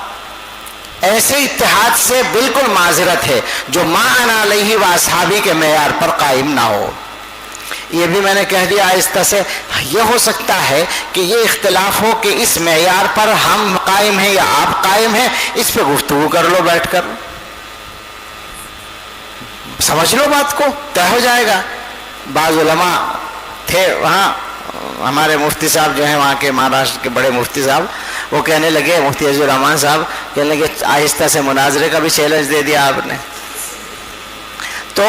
ایسے اتحاد سے بالکل معذرت ہے جو ما انا علیہ و اصحابی کے معیار پر قائم نہ ہو. یہ بھی میں نے کہہ دیا آہستہ سے. یہ ہو سکتا ہے کہ یہ اختلاف ہو کہ اس معیار پر ہم قائم ہیں یا آپ قائم ہیں, اس پہ گفتگو کر لو بیٹھ کر, سمجھ لو بات کو, طے ہو جائے گا. بعض علماء تھے وہاں, ہمارے مفتی صاحب جو ہیں وہاں کے مہاراشٹر کے بڑے مفتی صاحب, وہ کہنے لگے, مفتی عزیز الرحمان صاحب کہنے لگے آہستہ سے مناظرے کا بھی چیلنج دے دیا آپ نے. تو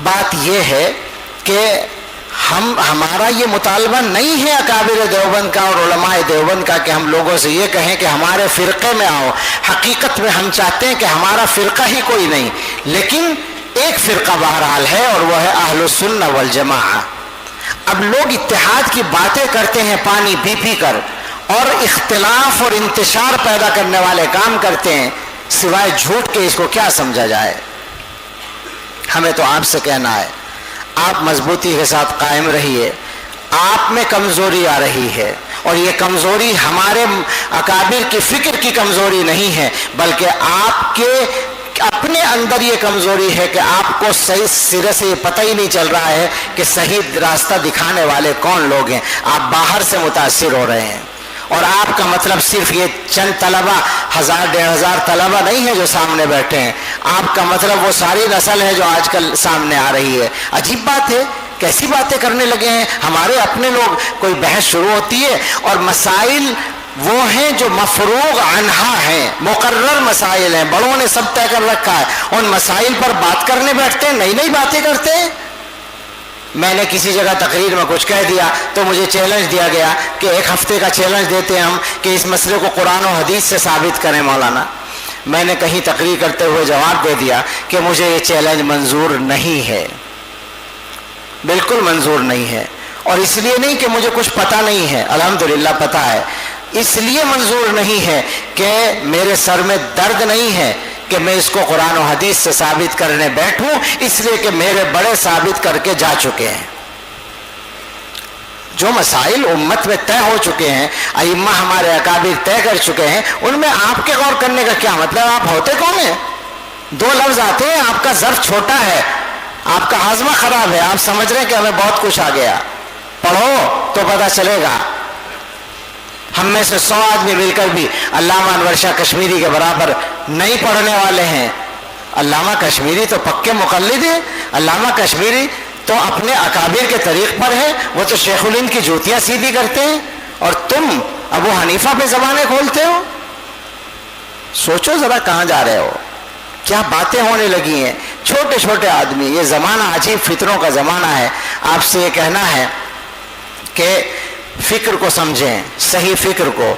بات یہ ہے کہ ہمارا یہ مطالبہ نہیں ہے اکابر دیوبند کا اور علماء دیوبند کا کہ ہم لوگوں سے یہ کہیں کہ ہمارے فرقے میں آؤ. حقیقت میں ہم چاہتے ہیں کہ ہمارا فرقہ ہی کوئی نہیں, لیکن ایک فرقہ بہرحال ہے اور وہ ہے اہل السنہ والجماعہ. اب لوگ اتحاد کی باتیں کرتے ہیں پانی پی پی کر, اور اختلاف اور انتشار پیدا کرنے والے کام کرتے ہیں, سوائے جھوٹ کے اس کو کیا سمجھا جائے. ہمیں تو آپ سے کہنا ہے, آپ مضبوطی کے ساتھ قائم رہیے, آپ میں کمزوری آ رہی ہے، اور یہ کمزوری ہمارے اکابر کی فکر کی کمزوری نہیں ہے، بلکہ آپ کے اپنے اندر یہ کمزوری ہے کہ آپ کو صحیح سرے سے یہ پتہ ہی نہیں چل رہا ہے کہ صحیح راستہ دکھانے والے کون لوگ ہیں۔ آپ باہر سے متاثر ہو رہے ہیں، اور آپ کا مطلب صرف یہ چند طلبہ 1000-1500 طلبہ نہیں ہے جو سامنے بیٹھے ہیں، آپ کا مطلب وہ ساری نسل ہے جو آج کل سامنے آ رہی ہے۔ عجیب بات ہے، کیسی باتیں کرنے لگے ہیں ہمارے اپنے لوگ۔ کوئی بحث شروع ہوتی ہے اور مسائل وہ ہیں جو مفروغ عنہا ہیں، مقرر مسائل ہیں، بڑوں نے سب طے کر رکھا ہے، ان مسائل پر بات کرنے بیٹھتے ہیں، نئی نئی باتیں کرتے ہیں۔ میں نے کسی جگہ تقریر میں کچھ کہہ دیا تو مجھے چیلنج دیا گیا کہ 1 ہفتے کا چیلنج دیتے ہیں ہم کہ اس مسئلے کو قرآن و حدیث سے ثابت کریں مولانا۔ میں نے کہیں تقریر کرتے ہوئے جواب دے دیا کہ مجھے یہ چیلنج منظور نہیں ہے، بالکل منظور نہیں ہے، اور اس لیے نہیں کہ مجھے کچھ پتہ نہیں ہے، الحمدللہ پتہ ہے، اس لیے منظور نہیں ہے کہ میرے سر میں درد نہیں ہے کہ میں اس کو قرآن و حدیث سے ثابت کرنے بیٹھوں، اس لیے کہ میرے بڑے ثابت کر کے جا چکے ہیں۔ جو مسائل امت میں طے ہو چکے ہیں، ائمہ ہمارے اکابر طے کر چکے ہیں، ان میں آپ کے غور کرنے کا کیا مطلب؟ آپ ہوتے کون ہیں؟ 2 لفظ آتے ہیں، آپ کا ظرف چھوٹا ہے، آپ کا ہاضمہ خراب ہے، آپ سمجھ رہے ہیں کہ ہمیں بہت کچھ آ گیا، پڑھو تو پتہ چلے گا۔ ہم میں سے 100 آدمی مل کر بھی علامہ انور شاہ کشمیری کے برابر نہیں پڑھنے والے ہیں۔ علامہ کشمیری تو پکے مقلد ہیں، علامہ کشمیری تو اپنے اکابر کے طریق پر ہے، وہ تو شیخ الہند کی جوتیاں سیدھی کرتے ہیں، اور تم ابو حنیفہ پہ زبانیں کھولتے ہو۔ سوچو ذرا کہاں جا رہے ہو، کیا باتیں ہونے لگی ہیں۔ چھوٹے چھوٹے آدمی، یہ زمانہ عجیب فتنوں کا زمانہ ہے۔ آپ سے یہ کہنا ہے کہ فکر کو سمجھیں، صحیح فکر کو،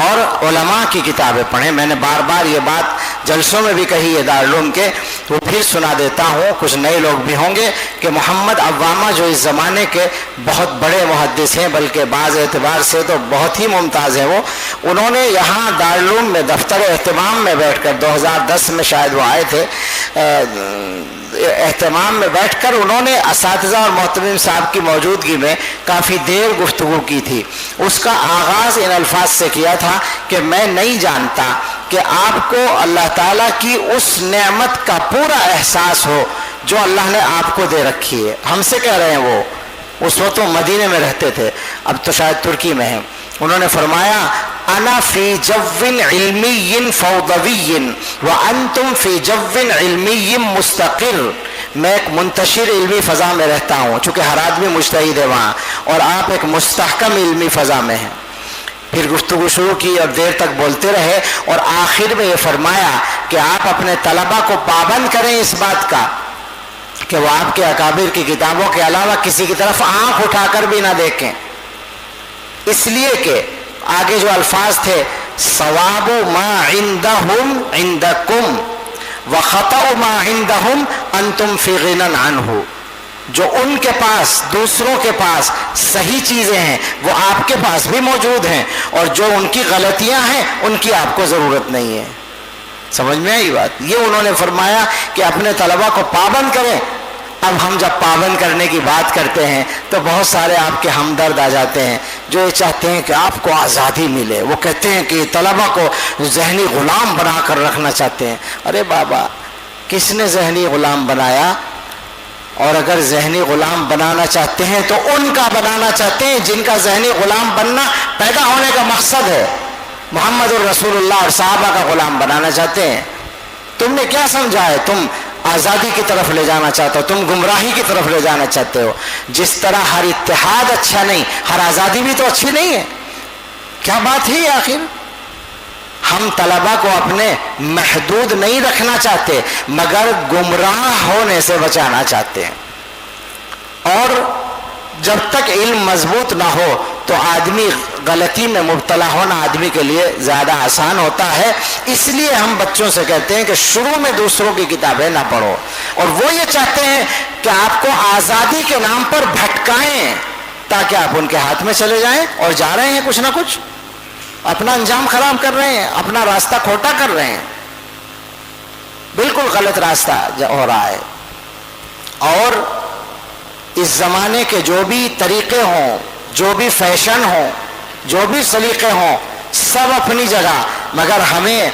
اور علماء کی کتابیں پڑھیں۔ میں نے بار بار یہ بات جلسوں میں بھی کہی ہے دارالعلوم کے، وہ پھر سنا دیتا ہوں، کچھ نئے لوگ بھی ہوں گے، کہ محمد عوامہ جو اس زمانے کے بہت بڑے محدث ہیں، بلکہ بعض اعتبار سے تو بہت ہی ممتاز ہیں، وہ انہوں نے یہاں دارالعلوم میں دفتر اہتمام میں بیٹھ کر 2010 میں شاید وہ آئے تھے، اہتمام میں بیٹھ کر انہوں نے اساتذہ اور محتمم صاحب کی موجودگی میں کافی دیر گفتگو کی تھی۔ اس کا آغاز ان الفاظ سے کیا تھا کہ میں نہیں جانتا کہ آپ کو اللہ تعالیٰ کی اس نعمت کا پورا احساس ہو جو اللہ نے آپ کو دے رکھی ہے۔ ہم سے کہہ رہے ہیں، وہ اس وقت وہ مدینے میں رہتے تھے، اب تو شاید ترکی میں ہیں۔ انہوں نے فرمایا انا فی جو علمی فوضوی وانتم فی جو علمی مستقر، میں ایک منتشر علمی فضا میں رہتا ہوں، چونکہ ہر آدمی مجتہد ہے وہاں، اور آپ ایک مستحکم علمی فضا میں ہیں۔ پھر گفتگو شروع کی اور دیر تک بولتے رہے، اور آخر میں یہ فرمایا کہ آپ اپنے طلبہ کو پابند کریں اس بات کا کہ وہ آپ کے اکابر کی کتابوں کے علاوہ کسی کی طرف آنکھ اٹھا کر بھی نہ دیکھیں، اس لیے کہ آگے جو الفاظ تھے ثواب ما عندهم عندکم وخطأ ما عندهم انتم فی غنى عنہ، جو ان کے پاس، دوسروں کے پاس صحیح چیزیں ہیں وہ آپ کے پاس بھی موجود ہیں، اور جو ان کی غلطیاں ہیں ان کی آپ کو ضرورت نہیں ہے۔ سمجھ میں آئی بات؟ یہ انہوں نے فرمایا کہ اپنے طلبہ کو پابند کریں۔ اب ہم جب پابند کرنے کی بات کرتے ہیں تو بہت سارے آپ کے ہمدرد آ جاتے ہیں جو یہ چاہتے ہیں کہ آپ کو آزادی ملے، وہ کہتے ہیں کہ طلبہ کو ذہنی غلام بنا کر رکھنا چاہتے ہیں۔ ارے بابا، کس نے ذہنی غلام بنایا؟ اور اگر ذہنی غلام بنانا چاہتے ہیں تو ان کا بنانا چاہتے ہیں جن کا ذہنی غلام بننا پیدا ہونے کا مقصد ہے۔ محمد الرسول اللہ اور صحابہ کا غلام بنانا چاہتے ہیں۔ تم نے کیا سمجھا ہے؟ تم آزادی کی طرف لے جانا چاہتے ہو، تم گمراہی کی طرف لے جانا چاہتے ہو۔ جس طرح ہر اتحاد اچھا نہیں، ہر آزادی بھی تو اچھی نہیں ہے۔ کیا بات ہے آخر؟ ہم طلبہ کو اپنے محدود نہیں رکھنا چاہتے مگر گمراہ ہونے سے بچانا چاہتے ہیں، اور جب تک علم مضبوط نہ ہو تو آدمی غلطی میں مبتلا ہونا آدمی کے لیے زیادہ آسان ہوتا ہے۔ اس لیے ہم بچوں سے کہتے ہیں کہ شروع میں دوسروں کی کتابیں نہ پڑھو، اور وہ یہ چاہتے ہیں کہ آپ کو آزادی کے نام پر بھٹکائیں تاکہ آپ ان کے ہاتھ میں چلے جائیں، اور جا رہے ہیں کچھ نہ کچھ، اپنا انجام خراب کر رہے ہیں، اپنا راستہ کھوٹا کر رہے ہیں، بالکل غلط راستہ ہو رہا ہے۔ اور اس زمانے کے جو بھی طریقے ہوں، جو بھی فیشن ہو, جو بھی سلیقے ہوں, سب اپنی جگہ, مگر ہمیں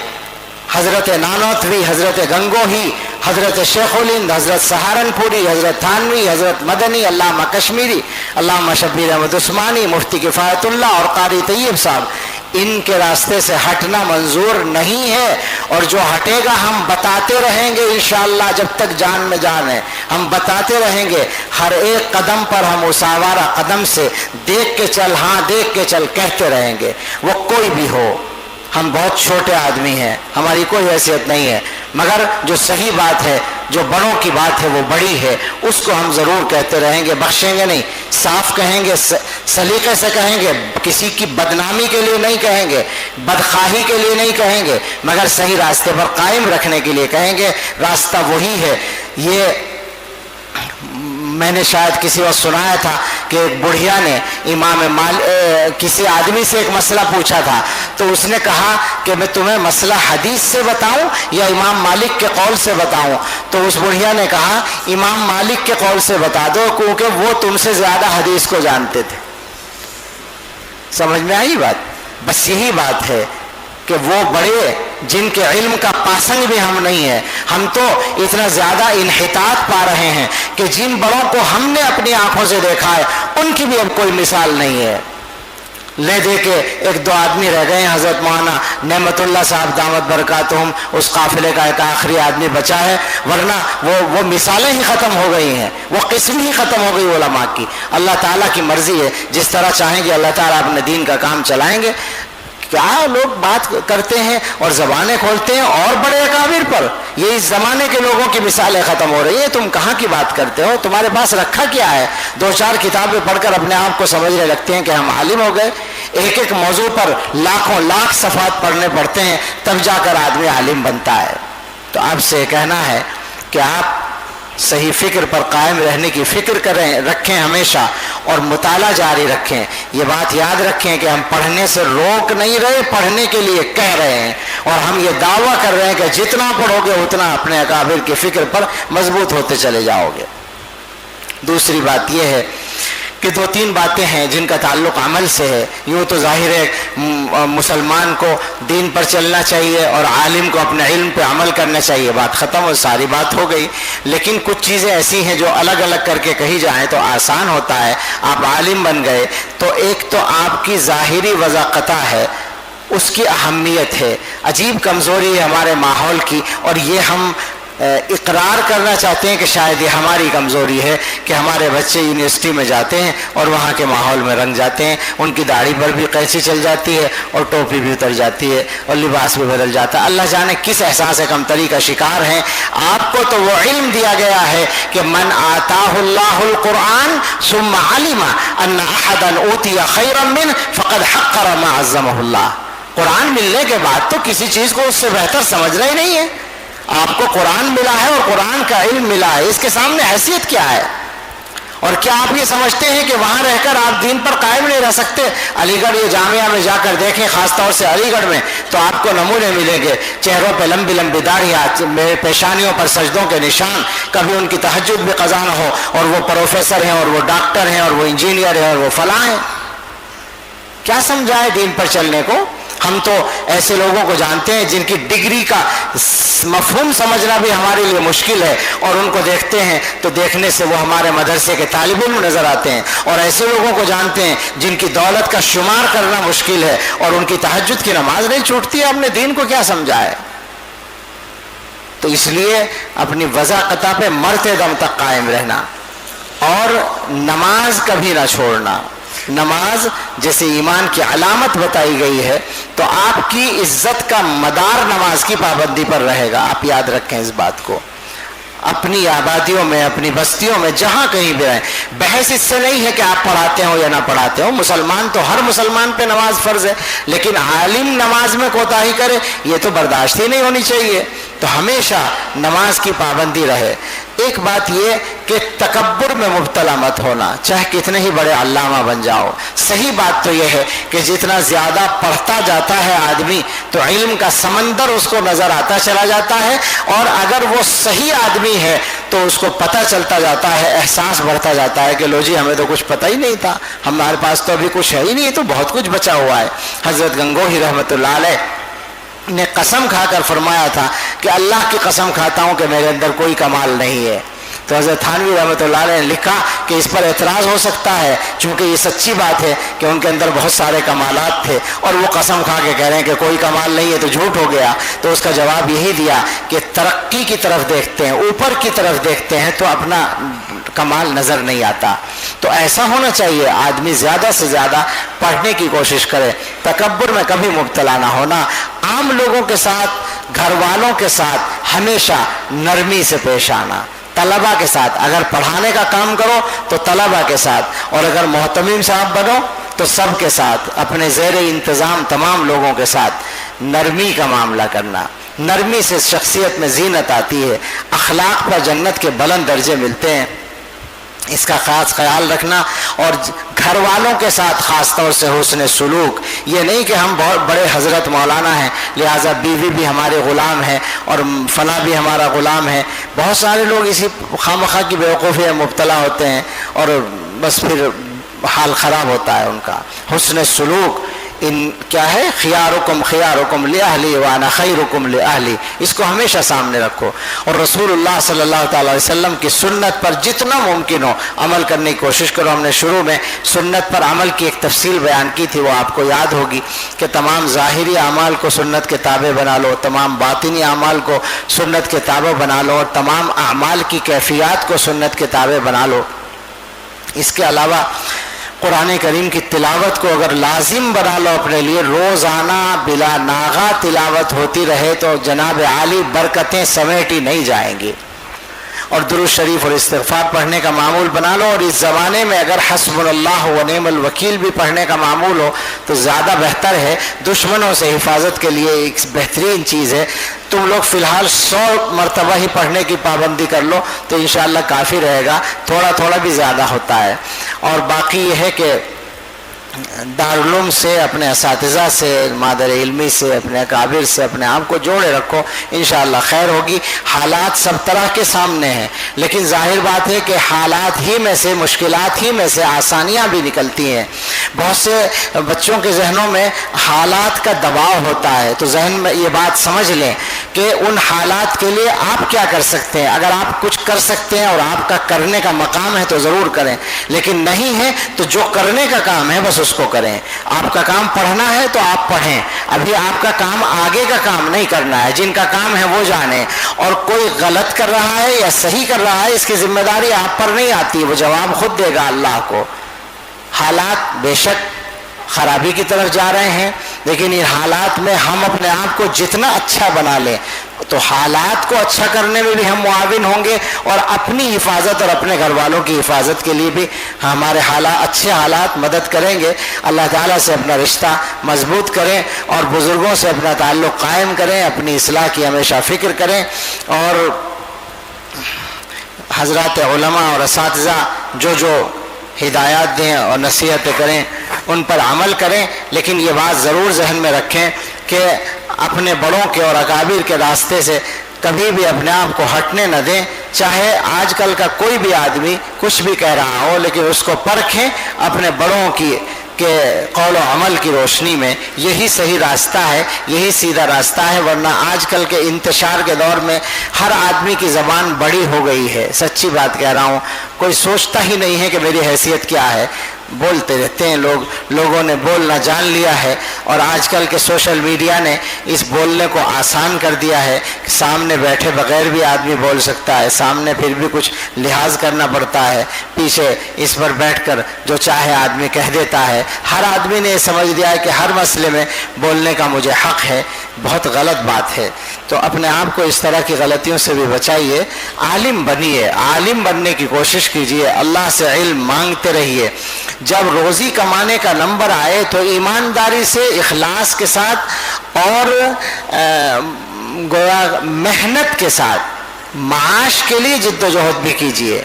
حضرت نانوتوی, حضرت گنگوہی, حضرت شیخ الہند, حضرت سہارنپوری, حضرت تھانوی, حضرت مدنی, علامہ کشمیری, علامہ شبیر احمد عثمانی, مفتی کفایت اللہ اور قاری طیب صاحب, ان کے راستے سے ہٹنا منظور نہیں ہے. اور جو ہٹے گا ہم بتاتے رہیں گے انشاءاللہ, جب تک جان میں جان ہے ہم بتاتے رہیں گے. ہر ایک قدم پر ہم اساوارہ قدم سے دیکھ کے چل, ہاں دیکھ کے چل کہتے رہیں گے, وہ کوئی بھی ہو. ہم بہت چھوٹے آدمی ہیں, ہماری کوئی حیثیت نہیں ہے, مگر جو صحیح بات ہے, جو بڑوں کی بات ہے وہ بڑی ہے, اس کو ہم ضرور کہتے رہیں گے, بخشیں گے نہیں, صاف کہیں گے, سلیقے سے کہیں گے, کسی کی بدنامی کے لیے نہیں کہیں گے, بدخواہی کے لیے نہیں کہیں گے, مگر صحیح راستے پر قائم رکھنے کے لیے کہیں گے. راستہ وہی ہے. یہ میں نے شاید کسی وقت سنایا تھا کہ ایک بڑھیا نے کسی آدمی سے ایک مسئلہ پوچھا تھا, تو اس نے کہا کہ میں تمہیں مسئلہ حدیث سے بتاؤں یا امام مالک کے قول سے بتاؤں؟ تو اس بڑھیا نے کہا امام مالک کے قول سے بتا دو, کیونکہ وہ تم سے زیادہ حدیث کو جانتے تھے. سمجھ میں آئی بات؟ بس یہی بات ہے کہ وہ بڑے جن کے علم کا پاسنگ بھی ہم نہیں ہے, ہم تو اتنا زیادہ انحطاط پا رہے ہیں کہ جن بڑوں کو ہم نے اپنی آنکھوں سے دیکھا ہے ان کی بھی اب کوئی مثال نہیں ہے. لے دے کے ایک دو آدمی رہ گئے ہیں, حضرت مولانا نعمت اللہ صاحب دامت برکاتہم, اس قافلے کا ایک آخری آدمی بچا ہے, ورنہ وہ مثالیں ہی ختم ہو گئی ہیں, وہ قسم ہی ختم ہو گئی علماء کی. اللہ تعالیٰ کی مرضی ہے, جس طرح چاہیں گے اللہ تعالیٰ اپنے دین کا کام چلائیں گے. کیا لوگ بات کرتے ہیں اور زبانیں کھولتے ہیں اور بڑے اکابر پر, یہ اس زمانے کے لوگوں کی مثالیں ختم ہو رہی ہیں. تم کہاں کی بات کرتے ہو؟ تمہارے پاس رکھا کیا ہے؟ دو چار کتابیں پڑھ کر اپنے آپ کو سمجھنے لگتے ہیں کہ ہم عالم ہو گئے. ایک ایک موضوع پر لاکھوں لاکھ صفحات پڑھنے پڑتے ہیں, تب جا کر آدمی عالم بنتا ہے. تو آپ سے کہنا ہے کہ آپ صحیح فکر پر قائم رہنے کی فکر رکھیں ہمیشہ, اور مطالعہ جاری رکھیں. یہ بات یاد رکھیں کہ ہم پڑھنے سے روک نہیں رہے, پڑھنے کے لیے کہہ رہے ہیں, اور ہم یہ دعویٰ کر رہے ہیں کہ جتنا پڑھو گے اتنا اپنے اکابر کی فکر پر مضبوط ہوتے چلے جاؤ گے. دوسری بات یہ ہے کہ دو تین باتیں ہیں جن کا تعلق عمل سے ہے. یوں تو ظاہر ہے مسلمان کو دین پر چلنا چاہیے اور عالم کو اپنے علم پہ عمل کرنا چاہیے, بات ختم اور ساری بات ہو گئی. لیکن کچھ چیزیں ایسی ہیں جو الگ الگ کر کے کہی جائیں تو آسان ہوتا ہے. آپ عالم بن گئے تو ایک تو آپ کی ظاہری وضاقتہ ہے, اس کی اہمیت ہے. عجیب کمزوری ہے ہمارے ماحول کی, اور یہ ہم اقرار کرنا چاہتے ہیں کہ شاید یہ ہماری کمزوری ہے کہ ہمارے بچے یونیورسٹی میں جاتے ہیں اور وہاں کے ماحول میں رنگ جاتے ہیں, ان کی داڑھی پر بھی قینچی چل جاتی ہے اور ٹوپی بھی اتر جاتی ہے اور لباس بھی بدل جاتا ہے. اللہ جانے کس احساس کمتری کا شکار ہیں. آپ کو تو وہ علم دیا گیا ہے کہ من آتاہ اللہ القرآن ثم علم ان احدا اوتی خیرا منہ فقد حقر ما عظمہ اللہ. قرآن ملنے کے بعد تو کسی چیز کو اس سے بہتر سمجھنا ہی نہیں ہے. آپ کو قرآن ملا ہے اور قرآن کا علم ملا ہے, اس کے سامنے حیثیت کیا ہے؟ اور کیا آپ یہ سمجھتے ہیں کہ وہاں رہ کر آپ دین پر قائم نہیں رہ سکتے؟ علی گڑھ یہ جامعہ میں جا کر دیکھیں, خاص طور سے علی گڑھ میں, تو آپ کو نمونے ملیں گے. چہروں پہ لمبی لمبی داڑھیاں, پیشانیوں پر سجدوں کے نشان, کبھی ان کی تہجد بھی قضا نہ ہو, اور وہ پروفیسر ہیں اور وہ ڈاکٹر ہیں اور وہ انجینئر ہیں اور وہ فلاں ہیں. کیا سمجھائے دین پر چلنے کو؟ ہم تو ایسے لوگوں کو جانتے ہیں جن کی ڈگری کا مفہوم سمجھنا بھی ہمارے لیے مشکل ہے, اور ان کو دیکھتے ہیں تو دیکھنے سے وہ ہمارے مدرسے کے طالب علم نظر آتے ہیں. اور ایسے لوگوں کو جانتے ہیں جن کی دولت کا شمار کرنا مشکل ہے اور ان کی تہجد کی نماز نہیں چھوٹتی ہے. ہم نے دین کو کیا سمجھا ہے؟ تو اس لیے اپنی وضاقتہ پہ مرتے دم تک قائم رہنا, اور نماز کبھی نہ چھوڑنا. نماز جیسے ایمان کی علامت بتائی گئی ہے, تو آپ کی عزت کا مدار نماز کی پابندی پر رہے گا. آپ یاد رکھیں اس بات کو. اپنی آبادیوں میں, اپنی بستیوں میں, جہاں کہیں بھی رہیں, بحث اس سے نہیں ہے کہ آپ پڑھاتے ہو یا نہ پڑھاتے ہو. مسلمان تو ہر مسلمان پہ نماز فرض ہے, لیکن عالم نماز میں کوتاہی کرے یہ تو برداشت ہی نہیں ہونی چاہیے. تو ہمیشہ نماز کی پابندی رہے. ایک بات یہ کہ تکبر میں مبتلا مت ہونا، چاہے کتنے ہی بڑے علامہ بن جاؤ۔ صحیح بات تو یہ ہے کہ جتنا زیادہ پڑھتا جاتا ہے آدمی تو علم کا سمندر اس کو نظر آتا چلا جاتا ہے، اور اگر وہ صحیح آدمی ہے تو اس کو پتہ چلتا جاتا ہے، احساس بڑھتا جاتا ہے کہ لو جی ہمیں تو کچھ پتہ ہی نہیں تھا، ہمارے پاس تو ابھی کچھ ہے ہی نہیں، تو بہت کچھ بچا ہوا ہے۔ حضرت گنگوہی رحمۃ اللہ علیہ نے قسم کھا کر فرمایا تھا کہ اللہ کی قسم کھاتا ہوں کہ میرے اندر کوئی کمال نہیں ہے۔ تو حضرت تھانوی رحمۃ اللہ علیہ نے لکھا کہ اس پر اعتراض ہو سکتا ہے، چونکہ یہ سچی بات ہے کہ ان کے اندر بہت سارے کمالات تھے، اور وہ قسم کھا کے کہہ رہے ہیں کہ کوئی کمال نہیں ہے تو جھوٹ ہو گیا۔ تو اس کا جواب یہی دیا کہ ترقی کی طرف دیکھتے ہیں، اوپر کی طرف دیکھتے ہیں تو اپنا کمال نظر نہیں آتا۔ تو ایسا ہونا چاہیے، آدمی زیادہ سے زیادہ پڑھنے کی کوشش کرے، تکبر میں کبھی مبتلا نہ ہونا، عام لوگوں کے ساتھ، گھر والوں کے ساتھ ہمیشہ نرمی سے پیش آنا، طلبہ کے ساتھ اگر پڑھانے کا کام کرو تو طلبہ کے ساتھ، اور اگر محتمم صاحب بنو تو سب کے ساتھ، اپنے زیر انتظام تمام لوگوں کے ساتھ نرمی کا معاملہ کرنا۔ نرمی سے شخصیت میں زینت آتی ہے، اخلاق پر جنت کے بلند درجے ملتے ہیں، اس کا خاص خیال رکھنا۔ اور گھر والوں کے ساتھ خاص طور سے حسن سلوک، یہ نہیں کہ ہم بہت بڑے حضرت مولانا ہیں لہٰذا بیوی بھی ہمارے غلام ہے اور فلاں بھی ہمارا غلام ہے۔ بہت سارے لوگ اسی خامخواہ کی بیوقوفی میں مبتلا ہوتے ہیں اور بس پھر حال خراب ہوتا ہے ان کا۔ حسن سلوک ان کیا ہے، خیارکم خیارکم لأہلی وانا خیرکم لأہلی، اس کو ہمیشہ سامنے رکھو، اور رسول اللہ صلی اللہ تعالی علیہ وسلم کی سنت پر جتنا ممکن ہو عمل کرنے کی کوشش کرو۔ ہم نے شروع میں سنت پر عمل کی ایک تفصیل بیان کی تھی، وہ آپ کو یاد ہوگی کہ تمام ظاہری اعمال کو سنت کے تابع بنا لو، تمام باطنی اعمال کو سنت کے تابع بنا لو، اور تمام اعمال کی کیفیات کو سنت کے تابع بنا لو۔ اس کے علاوہ قرآن کریم کی تلاوت کو اگر لازم بنا لو اپنے لیے، روزانہ بلا ناغہ تلاوت ہوتی رہے تو جناب عالی برکتیں سمیٹی نہیں جائیں گی، اور درود شریف اور استغفار پڑھنے کا معمول بنا لو۔ اور اس زمانے میں اگر حسبنا اللہ و نعم الوکیل بھی پڑھنے کا معمول ہو تو زیادہ بہتر ہے، دشمنوں سے حفاظت کے لیے ایک بہترین چیز ہے۔ تم لوگ فی الحال 100 مرتبہ ہی پڑھنے کی پابندی کر لو تو انشاءاللہ کافی رہے گا، تھوڑا تھوڑا بھی زیادہ ہوتا ہے۔ اور باقی یہ ہے کہ دارالعلوم سے، اپنے اساتذہ سے، مادر علمی سے، اپنے اکابر سے اپنے آپ کو جوڑے رکھو، انشاءاللہ خیر ہوگی۔ حالات سب طرح کے سامنے ہیں، لیکن ظاہر بات ہے کہ حالات ہی میں سے، مشکلات ہی میں سے آسانیاں بھی نکلتی ہیں۔ بہت سے بچوں کے ذہنوں میں حالات کا دباؤ ہوتا ہے، تو ذہن میں یہ بات سمجھ لیں کہ ان حالات کے لیے آپ کیا کر سکتے ہیں۔ اگر آپ کچھ کر سکتے ہیں اور آپ کا کرنے کا مقام ہے تو ضرور کریں، لیکن نہیں ہے تو جو کرنے کا کام ہے بس اس کو کریں۔ آپ کا کام پڑھنا ہے تو آپ پڑھیں، ابھی آپ کا کام آگے کا کام نہیں کرنا ہے، جن کا کام ہے وہ جانیں۔ اور کوئی غلط کر رہا ہے یا صحیح کر رہا ہے اس کی ذمہ داری آپ پر نہیں آتی، وہ جواب خود دے گا اللہ کو۔ حالات بے شک خرابی کی طرف جا رہے ہیں، لیکن ان حالات میں ہم اپنے آپ کو جتنا اچھا بنا لیں تو حالات کو اچھا کرنے میں بھی ہم معاون ہوں گے، اور اپنی حفاظت اور اپنے گھر والوں کی حفاظت کے لیے بھی ہمارے اچھے حالات مدد کریں گے۔ اللہ تعالیٰ سے اپنا رشتہ مضبوط کریں اور بزرگوں سے اپنا تعلق قائم کریں، اپنی اصلاح کی ہمیشہ فکر کریں، اور حضرات علماء اور اساتذہ جو ہدایات دیں اور نصیحتیں کریں ان پر عمل کریں، لیکن یہ بات ضرور ذہن میں رکھیں کہ اپنے بڑوں کے اور اکابر کے راستے سے کبھی بھی اپنے آپ کو ہٹنے نہ دیں۔ چاہے آج کل کا کوئی بھی آدمی کچھ بھی کہہ رہا ہو، لیکن اس کو پرکھیں اپنے بڑوں کی کہ قول و عمل کی روشنی میں، یہی صحیح راستہ ہے، یہی سیدھا راستہ ہے۔ ورنہ آج کل کے انتشار کے دور میں ہر آدمی کی زبان بڑی ہو گئی ہے، سچی بات کہہ رہا ہوں، کوئی سوچتا ہی نہیں ہے کہ میری حیثیت کیا ہے، بولتے رہتے ہیں لوگوں نے بولنا جان لیا ہے، اور آج کل کے سوشل میڈیا نے اس بولنے کو آسان کر دیا ہے کہ سامنے بیٹھے بغیر بھی آدمی بول سکتا ہے، سامنے پھر بھی کچھ لحاظ کرنا پڑتا ہے، پیچھے اس پر بیٹھ کر جو چاہے آدمی کہہ دیتا ہے۔ ہر آدمی نے یہ سمجھ لیا ہے کہ ہر مسئلے میں بولنے کا مجھے حق ہے، بہت غلط بات ہے۔ تو اپنے آپ کو اس طرح کی غلطیوں سے بھی بچائیے، عالم بنیے، عالم بننے کی کوشش کیجیے، اللہ سے علم مانگتے رہیے۔ جب روزی کمانے کا نمبر آئے تو ایمانداری سے، اخلاص کے ساتھ اور گویا محنت کے ساتھ معاش کے لیے جدوجہد بھی کیجیے.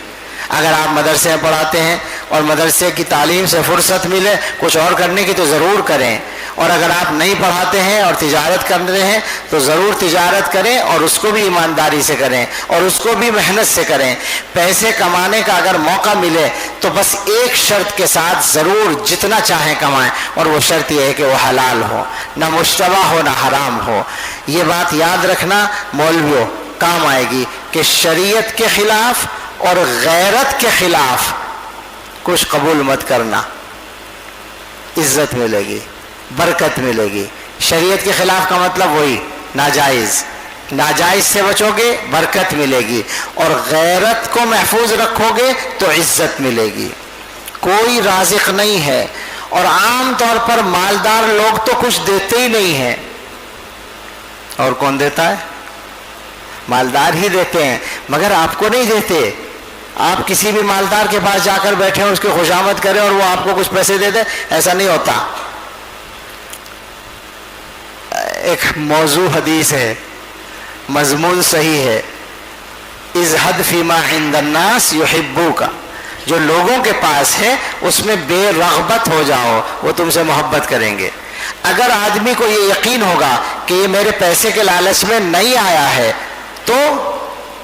اگر آپ مدرسے میں پڑھاتے ہیں اور مدرسے کی تعلیم سے فرصت ملے کچھ اور کرنے کی تو ضرور کریں, اور اگر آپ نہیں پڑھاتے ہیں اور تجارت کر رہے ہیں تو ضرور تجارت کریں, اور اس کو بھی ایمانداری سے کریں اور اس کو بھی محنت سے کریں. پیسے کمانے کا اگر موقع ملے تو بس ایک شرط کے ساتھ ضرور جتنا چاہیں کمائیں, اور وہ شرط یہ ہے کہ وہ حلال ہو, نہ مشتبہ ہو نہ حرام ہو. یہ بات یاد رکھنا مولویوں, کام آئے گی کہ شریعت کے خلاف اور غیرت کے خلاف کچھ قبول مت کرنا, عزت ملے گی, برکت ملے گی. شریعت کے خلاف کا مطلب وہی ناجائز, ناجائز سے بچو گے برکت ملے گی, اور غیرت کو محفوظ رکھو گے تو عزت ملے گی. کوئی رازق نہیں ہے, اور عام طور پر مالدار لوگ تو کچھ دیتے ہی نہیں ہیں. اور کون دیتا ہے؟ مالدار ہی دیتے ہیں, مگر آپ کو نہیں دیتے. آپ کسی بھی مالدار کے پاس جا کر بیٹھے, اس کی خوشامد کریں اور وہ آپ کو کچھ پیسے دے دے, ایسا نہیں ہوتا. ایک موضوع حدیث ہے, مضمون صحیح ہے, ازہد فیما عند الناس یحبوک, جو لوگوں کے پاس ہے اس میں بے رغبت ہو جاؤ, وہ تم سے محبت کریں گے. اگر آدمی کو یہ یقین ہوگا کہ یہ میرے پیسے کے لالچ میں نہیں آیا ہے تو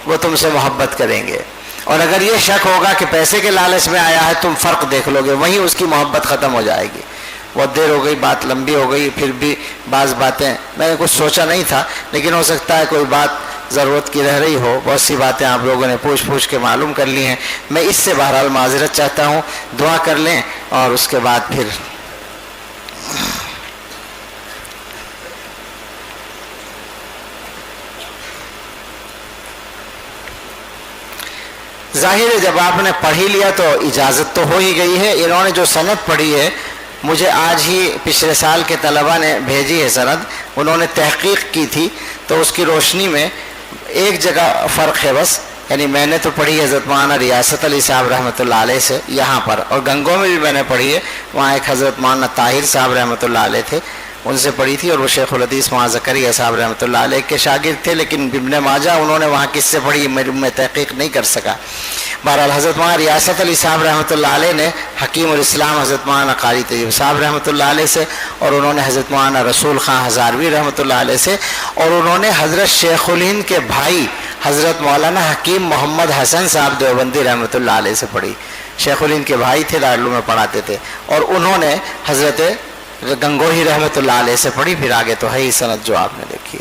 وہ تم سے محبت کریں گے, اور اگر یہ شک ہوگا کہ پیسے کے لالچ میں آیا ہے, تم فرق دیکھ لو گے, وہیں اس کی محبت ختم ہو جائے گی. بہت دیر ہو گئی, بات لمبی ہو گئی, پھر بھی بعض باتیں میں نے کچھ سوچا نہیں تھا, لیکن ہو سکتا ہے کوئی بات ضرورت کی رہ رہی ہو. بہت سی باتیں آپ لوگوں نے پوچھ کے معلوم کر لی ہیں. میں اس سے بہرحال معذرت چاہتا ہوں. دعا کر لیں اور اس کے بعد پھر ظاہر ہے جب آپ نے پڑھ ہی لیا تو اجازت تو ہو ہی گئی ہے. انہوں نے جو سند پڑھی ہے, مجھے آج ہی پچھلے سال کے طلباء نے بھیجی ہے سند, انہوں نے تحقیق کی تھی, تو اس کی روشنی میں ایک جگہ فرق ہے بس. یعنی میں نے تو پڑھی حضرت مولانا ریاست علی صاحب رحمۃ اللہ علیہ سے یہاں پر, اور گنگوں میں بھی میں نے پڑھی ہے, وہاں ایک حضرت مولانا طاہر صاحب رحمۃ اللہ علیہ تھے, ان سے پڑھی تھی, اور وہ شیخ الحدیث مولانا زکریا صاحب رحمۃ اللہ علیہ کے شاگرد تھے. لیکن ابن ماجہ انہوں نے وہاں کس سے پڑھی میں تحقیق نہیں کر سکا. بہرحال حضرت مولانا ریاست علی صاحب رحمۃ اللہ علیہ نے حکیم الاسلام حضرت مولانا قاری طیب صاحب رحمۃ اللہ علیہ سے, اور انہوں نے حضرت مولانا رسول خان ہزاروی رحمۃ اللہ علیہ سے, اور انہوں نے حضرت شیخ الہند کے بھائی حضرت مولانا حکیم محمد حسن صاحب دیوبندی رحمۃ اللہ علیہ سے پڑھی. شیخ الہند کے بھائی تھے, دارالعلوم میں پڑھاتے تھے, اور انہوں نے حضرت گنگوہی رحمۃ اللہ علیہ سے پڑھی. پھر آگے تو ہے ہی سند جو آپ نے دیکھی.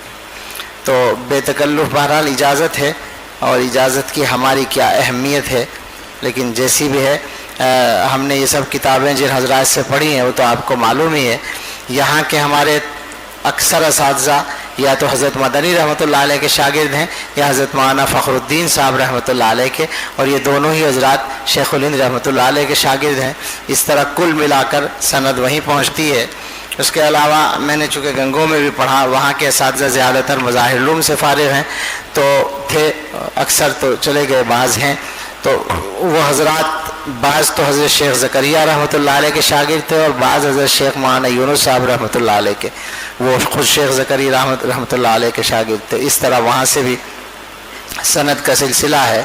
تو بے تکلف بہرحال اجازت ہے, اور اجازت کی ہماری کیا اہمیت ہے, لیکن جیسی بھی ہے ہم نے یہ سب کتابیں جن حضرات سے پڑھی ہیں وہ تو آپ کو معلوم ہی ہے. یہاں کے ہمارے اکثر اساتذہ یا تو حضرت مدنی رحمۃ اللہ علیہ کے شاگرد ہیں, یا حضرت مولانا فخر الدین صاحب رحمۃ اللہ علیہ کے, اور یہ دونوں ہی حضرات شیخ الہند رحمۃ اللہ علیہ کے شاگرد ہیں. اس طرح کل ملا کر سند وہیں پہنچتی ہے. اس کے علاوہ میں نے چونکہ گنگوں میں بھی پڑھا, وہاں کے اساتذہ زیادہ تر مظاہر علوم سے فارغ ہیں, تو تھے اکثر تو چلے گئے, بعض ہیں. تو وہ حضرات بعض تو حضرت شیخ زکریا رحمۃ اللہ علیہ کے شاگرد تھے, اور بعض حضرت شیخ مولانا یونس صاحب رحمۃ اللہ علیہ کے, وہ خود شیخ زکریا رحمۃ اللہ علیہ کے شاگرد تھے. اس طرح وہاں سے بھی سند کا سلسلہ ہے.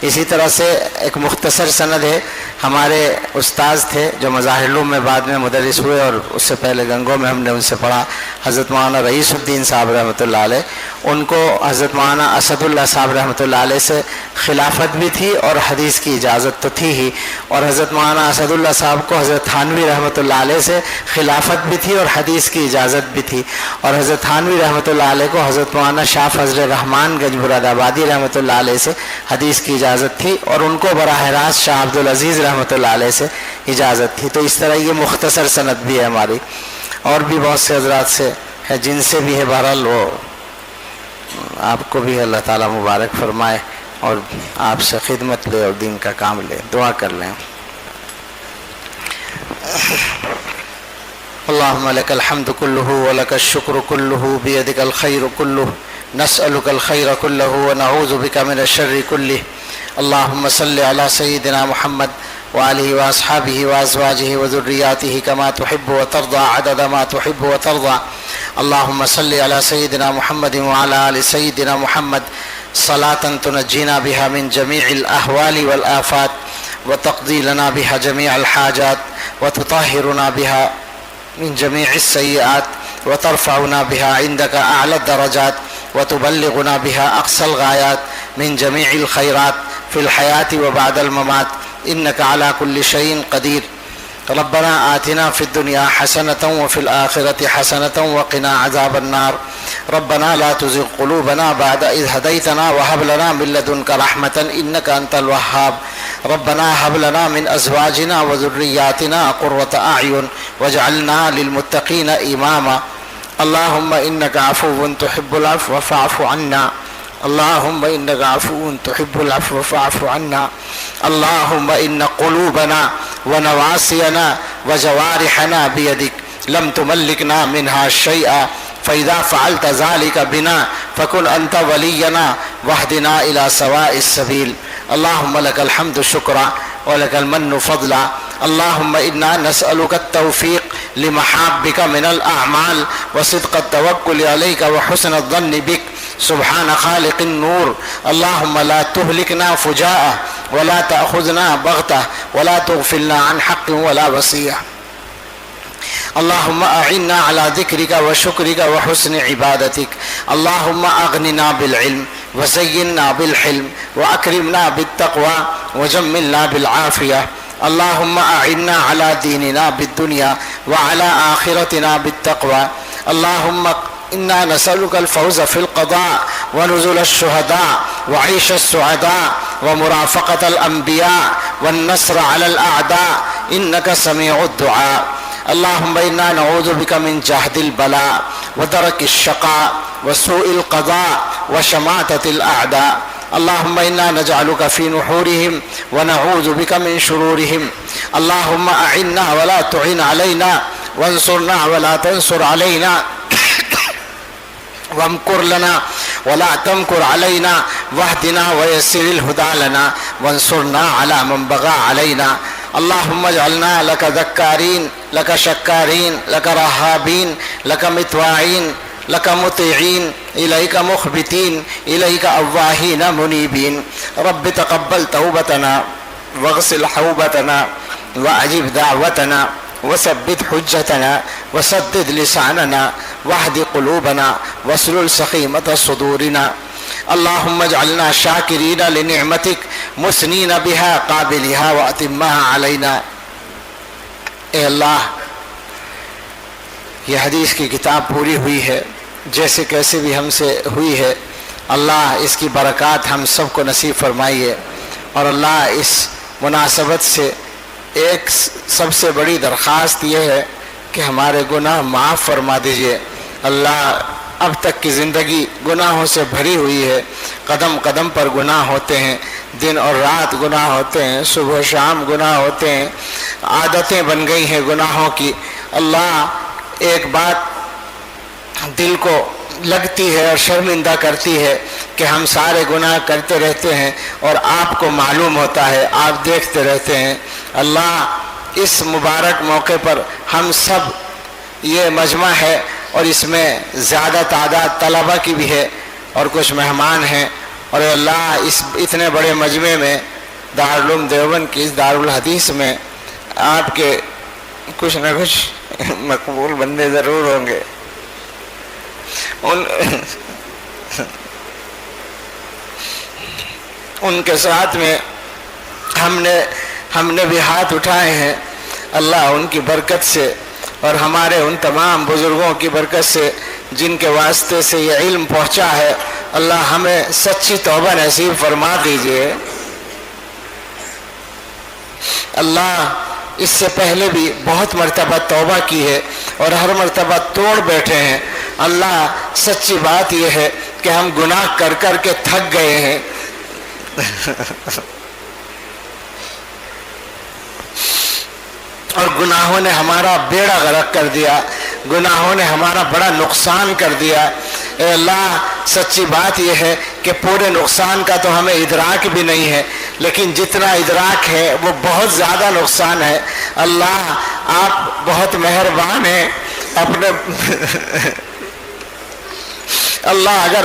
اسی طرح سے ایک مختصر سند ہے, ہمارے استاذ تھے جو مظاہر علوم میں بعد میں مدرس ہوئے, اور اس سے پہلے گنگوں میں ہم نے ان سے پڑھا, حضرت مولانا رئیس الدین صاحب رحمۃ اللہ علیہ. ان کو حضرت مولانا اسد اللہ صاحب رحمۃ اللہ علیہ سے خلافت بھی تھی اور حدیث کی اجازت تو تھی ہی, اور حضرت مولانا اسد اللہ صاحب کو حضرت تھانوی رحمۃ اللہ علیہ سے خلافت بھی تھی اور حدیث کی اجازت بھی تھی, اور حضرت تھانوی رحمۃ اللہ علیہ کو حضرت مولانا شاہ فضل رحمان گنج مراد آبادی رحمۃ اللہ علیہ سے حدیث کی اجازت تھی, اور ان کو براہ راست شاہ عبد العزیز رحمۃ اللہ علیہ سے اجازت تھی. تو اس طرح یہ مختصر سند بھی ہے ہماری, اور بھی بہت سے حضرات سے ہے جن سے بھی ہے. بہرحال وہ آپ کو بھی اللہ تعالیٰ مبارک فرمائے, اور آپ سے خدمت لے اور دین کا کام لے. دعا کر لیں. اللہم لک الحمد کلہ ولک الشکر کلہ بیدک الخیر کلہ نسألک الخیر کلہ ونعوذ بک من الشر کلہ. اللہم صل علی سیدنا محمد وآلہ واصحابہ وازواجہ وذریاتہ کما تحب وترضى عدد ما تحب وترضى. اللہم صل علی سیدنا محمد وعلى آل سیدنا محمد صلاة تنجينا بها من جميع الأهوال والآفات وتقضي لنا بها جميع الحاجات وتطهرنا بها من جميع السيئات وترفعنا بها عندك أعلى الدرجات وتبلغنا بها أقصى الغايات من جميع الخيرات في الحياة وبعد الممات إنك على كل شيء قدير. ربنا آتنا في الدنيا حسنة وفي الآخرة حسنة وقنا عذاب النار. ربنا لا تزغ قلوبنا بعد إذ هديتنا وهب لنا من لدنك رحمة إنك أنت الوهاب. ربنا هب لنا من أزواجنا وذرياتنا قرة أعين واجعلنا للمتقين إماما. اللهم إنك عفو تحب العفو فاعف عنا. اللهم إنك عفو تحب العفو فاعف عنا. اللهم إن قلوبنا ونواسينا وجوارحنا بيدك لم تملكنا منها شيئا فإذا فعلت ذلك بنا فكن أنت ولينا واهدنا إلى سواء السبيل. اللهم لك الحمد شكرا ولك المن فضلا. اللهم إنا نسألك التوفيق لمحابك من الأعمال وصدق التوكل عليك وحسن الظن بك سبحان خالق النور. اللهم لا تهلكنا فجاءة ولا تأخذنا بغتة ولا تغفلنا عن حق ولا وصية. اللهم أعنا على ذكرك وشكرك وحسن عبادتك. اللهم أغننا بالعلم وزينا بالحلم وأكرمنا بالتقوى وجملنا بالعافية. اللهم أعنا على ديننا بالدنيا وعلى آخرتنا بالتقوى. اللهم إنا نسألك الفوز في القضاء ونزل الشهداء وعيش السعداء ومرافقة الأنبياء والنصر على الأعداء إنك سميع الدعاء. اللهم إنا نعوذ بك من جهد البلاء ودرك الشقاء وسوء القضاء وشماتة الأعداء. اللهم إنا نجعلك في نحورهم ونعوذ بك من شرورهم. اللهم أعنا ولا تعن علينا وانصرنا ولا تنصر علينا وامكر لنا ولا تمكر علينا واهدنا ويسر الهدى لنا وانصرنا على من بغى علينا. اللهم اجعلنا لك ذكارين لك شكارين لك رهابين لك متواعين لك مطيعين إليك مخبتين إليك أواهين منيبين. رب تقبل توبتنا واغسل حوبتنا وأجب دعوتنا وثبت حجتنا وسدد لساننا واهد قلوبنا واسلل سخيمة صدورنا. اللهم اجعلنا شاكرين لنعمتك مثنين بها قابلها وأتمها علينا. اے اللہ، یہ حدیث کی کتاب پوری ہوئی ہے جیسے کیسے بھی ہم سے ہوئی ہے. اللہ اس کی برکات ہم سب کو نصیب فرمائیے. اور اللہ اس مناسبت سے ایک سب سے بڑی درخواست یہ ہے کہ ہمارے گناہ معاف فرما دیجئے. اللہ اب تک کی زندگی گناہوں سے بھری ہوئی ہے. قدم قدم پر گناہ ہوتے ہیں، دن اور رات گناہ ہوتے ہیں، صبح و شام گناہ ہوتے ہیں، عادتیں بن گئی ہیں گناہوں کی. اللہ ایک بات دل کو لگتی ہے اور شرمندہ کرتی ہے کہ ہم سارے گناہ کرتے رہتے ہیں اور آپ کو معلوم ہوتا ہے، آپ دیکھتے رہتے ہیں. اللہ اس مبارک موقع پر ہم سب یہ مجمع ہے اور اس میں زیادہ تعداد طلبہ کی بھی ہے اور کچھ مہمان ہیں. اور اللہ اس اتنے بڑے مجمع میں دارالعلوم دیوبند کی اس دارالحدیث میں آپ کے کچھ نہ کچھ مقبول بندے ضرور ہوں گے. ان کے ساتھ میں ہم نے بھی ہاتھ اٹھائے ہیں. اللہ ان کی برکت سے اور ہمارے ان تمام بزرگوں کی برکت سے جن کے واسطے سے یہ علم پہنچا ہے، اللہ ہمیں سچی توبہ نصیب فرما دیجئے. اللہ اس سے پہلے بھی بہت مرتبہ توبہ کی ہے اور ہر مرتبہ توڑ بیٹھے ہیں. اللہ سچی بات یہ ہے کہ ہم گناہ کر کر کے تھک گئے ہیں. اور گناہوں نے ہمارا بیڑا غرق کر دیا، گناہوں نے ہمارا بڑا نقصان کر دیا. اے اللہ سچی بات یہ ہے کہ پورے نقصان کا تو ہمیں ادراک بھی نہیں ہے، لیکن جتنا ادراک ہے وہ بہت زیادہ نقصان ہے. اللہ آپ بہت مہربان ہیں اپنے اللہ اگر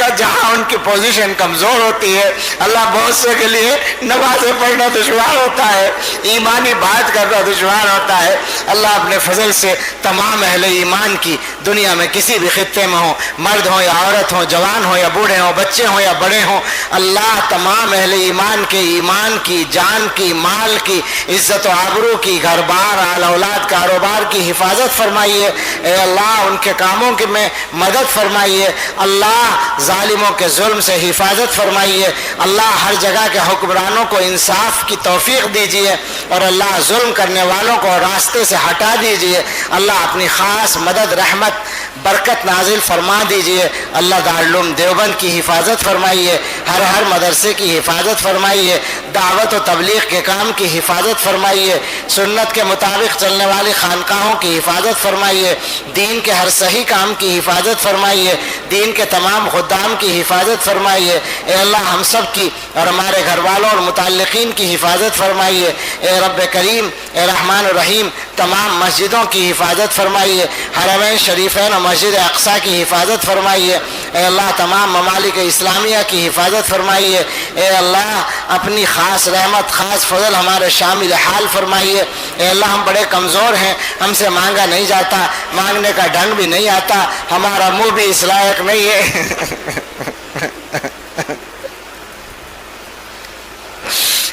کا جہاں ان کی پوزیشن کمزور ہوتی ہے، اللہ بہت سے کے لیے نمازیں پڑھنا دشوار ہوتا ہے، ایمانی بات کرنا دشوار ہوتا ہے، اللہ اپنے فضل سے تمام اہل ایمان کی دنیا میں کسی بھی خطے میں ہوں، مرد ہوں یا عورت ہوں، جوان ہوں یا بوڑھے ہوں، بچے ہوں یا بڑے ہوں، اللہ تمام اہل ایمان کے ایمان کی، جان کی، مال کی، عزت و آبرو کی، گھر بار، آل اولاد، کاروبار کی حفاظت فرمائیے، اے اللہ ان کے کاموں کی میں مدد فرمائیے، اللہ ظالموں کے ظلم سے حفاظت فرمائیے، اللہ ہر جگہ کے حکمرانوں کو انصاف کی توفیق دیجیے، اور اللہ ظلم کرنے والوں کو راستے سے ہٹا دیجیے، اللہ اپنی خاص مدد، رحمت، برکت نازل فرما دیجیے، اللہ دارالعلوم دیوبند کی حفاظت فرمائیے، ہر مدرسے کی حفاظت فرمائیے، دعوت و تبلیغ کے کام کی حفاظت فرمائیے، سنت کے مطابق چلنے والی خانقاہوں کی حفاظت فرمائیے، دین کے ہر صحیح کام کی حفاظت فرمائیے، دین کے تمام خدام کی حفاظت فرمائیے، اے اللہ ہم سب کی اور ہمارے گھر والوں اور متعلقین کی حفاظت فرمائیے، اے رب کریم، اے رحمان الرحیم، تمام مسجدوں کی حفاظت فرمائیے، حرمین شریفین اور مسجد اقصیٰ کی حفاظت فرمائیے، اے اللہ تمام ممالک اسلامیہ کی حفاظت فرمائیے، اے اللہ اپنی خاص رحمت، خاص فضل ہمارے شامل حال فرمائیے، اے اللہ ہم بڑے کمزور ہیں، ہم سے مانگا نہیں جاتا، مانگنے کا ڈھنگ بھی نہیں آتا، ہمارا منہ بھی اس لائق نہیں ہے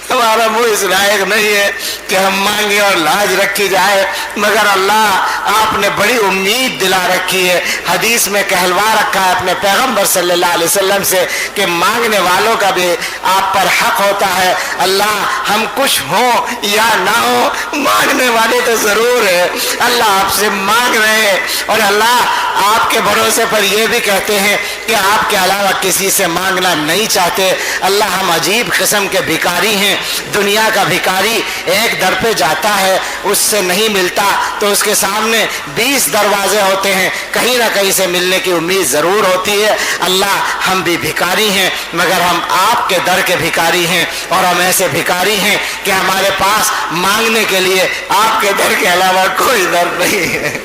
ہمارا منہ اس لائق نہیں ہے کہ ہم مانگیں اور لاج رکھی جائے، مگر اللہ آپ نے بڑی امید دلا رکھی ہے، حدیث میں کہلوا رکھا ہے اپنے پیغمبر صلی اللہ علیہ وسلم سے کہ مانگنے والوں کا بھی آپ پر حق ہوتا ہے، اللہ ہم کچھ ہوں یا نہ ہوں مانگنے والے تو ضرور ہے، اللہ آپ سے مانگ رہے ہیں، اور اللہ آپ کے بھروسے پر یہ بھی کہتے ہیں کہ آپ کے علاوہ کسی سے مانگنا نہیں چاہتے، اللہ ہم عجیب قسم کے بھکاری ہیں، دنیا کا بھکاری ایک در پہ جاتا ہے، اس سے نہیں ملتا تو اس کے سامنے 20 دروازے ہوتے ہیں، کہیں نہ کہیں سے ملنے کی امید ضرور ہوتی ہے، اللہ ہم بھی بھکاری ہیں مگر ہم آپ کے در کے بھکاری ہیں، اور ہم ایسے بھکاری ہیں کہ ہمارے پاس مانگنے کے لیے آپ کے در کے علاوہ کوئی در نہیں ہے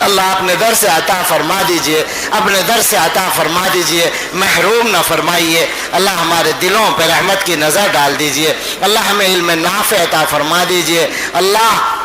اللہ اپنے در سے عطا فرما دیجئے، اپنے در سے عطا فرما دیجئے، محروم نہ فرمائیے، اللہ ہمارے دلوں پہ رحمت کی نظر ڈال دیجئے، اللہ ہمیں علم نافع عطا فرما دیجئے، اللہ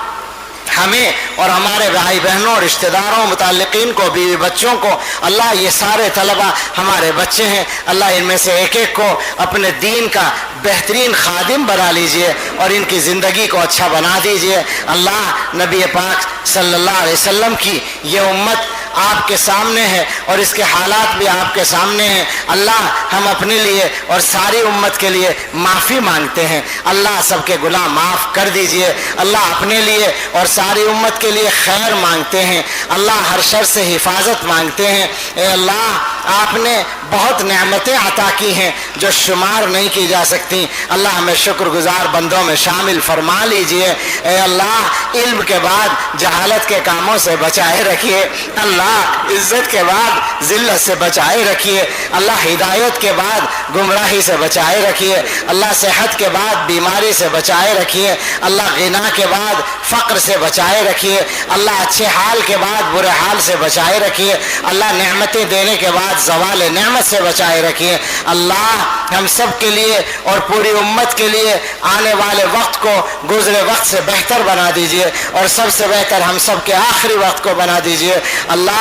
ہمیں اور ہمارے بھائی بہنوں، رشتہ داروں، متعلقین کو، بیوی بچوں کو، اللہ یہ سارے طلبہ ہمارے بچے ہیں، اللہ ان میں سے ایک ایک کو اپنے دین کا بہترین خادم بنا لیجئے اور ان کی زندگی کو اچھا بنا دیجئے، اللہ نبی پاک صلی اللہ علیہ وسلم کی یہ امت آپ کے سامنے ہے اور اس کے حالات بھی آپ کے سامنے ہیں، اللہ ہم اپنے لیے اور ساری امت کے لیے معافی مانگتے ہیں، اللہ سب کے گناہ معاف کر دیجئے، اللہ اپنے لیے اور ساری امت کے لیے خیر مانگتے ہیں، اللہ ہر شر سے حفاظت مانگتے ہیں، اے اللہ آپ نے بہت نعمتیں عطا کی ہیں جو شمار نہیں کی جا سکتی، اللہ ہمیں شکر گزار بندوں میں شامل فرما لیجئے، اے اللہ علم کے بعد جہالت کے کاموں سے بچائے رکھیے، اللہ عزت کے بعد ذلت سے بچائے رکھیے، اللہ ہدایت کے بعد گمراہی سے بچائے رکھیے، اللہ صحت کے بعد بیماری سے بچائے رکھیے، اللہ غنا کے بعد فقر سے بچائے رکھیے، اللہ اچھے حال کے بعد برے حال سے بچائے رکھیے، اللہ نعمتیں دینے کے بعد زوال نعمت سے بچائے رکھیے، اللہ ہم سب کے لیے اور پوری امت کے لیے آنے والے وقت کو گزرے وقت سے بہتر بنا دیجئے اور سب سے بہتر ہم سب کے آخری وقت کو بنا دیجئے، اللہ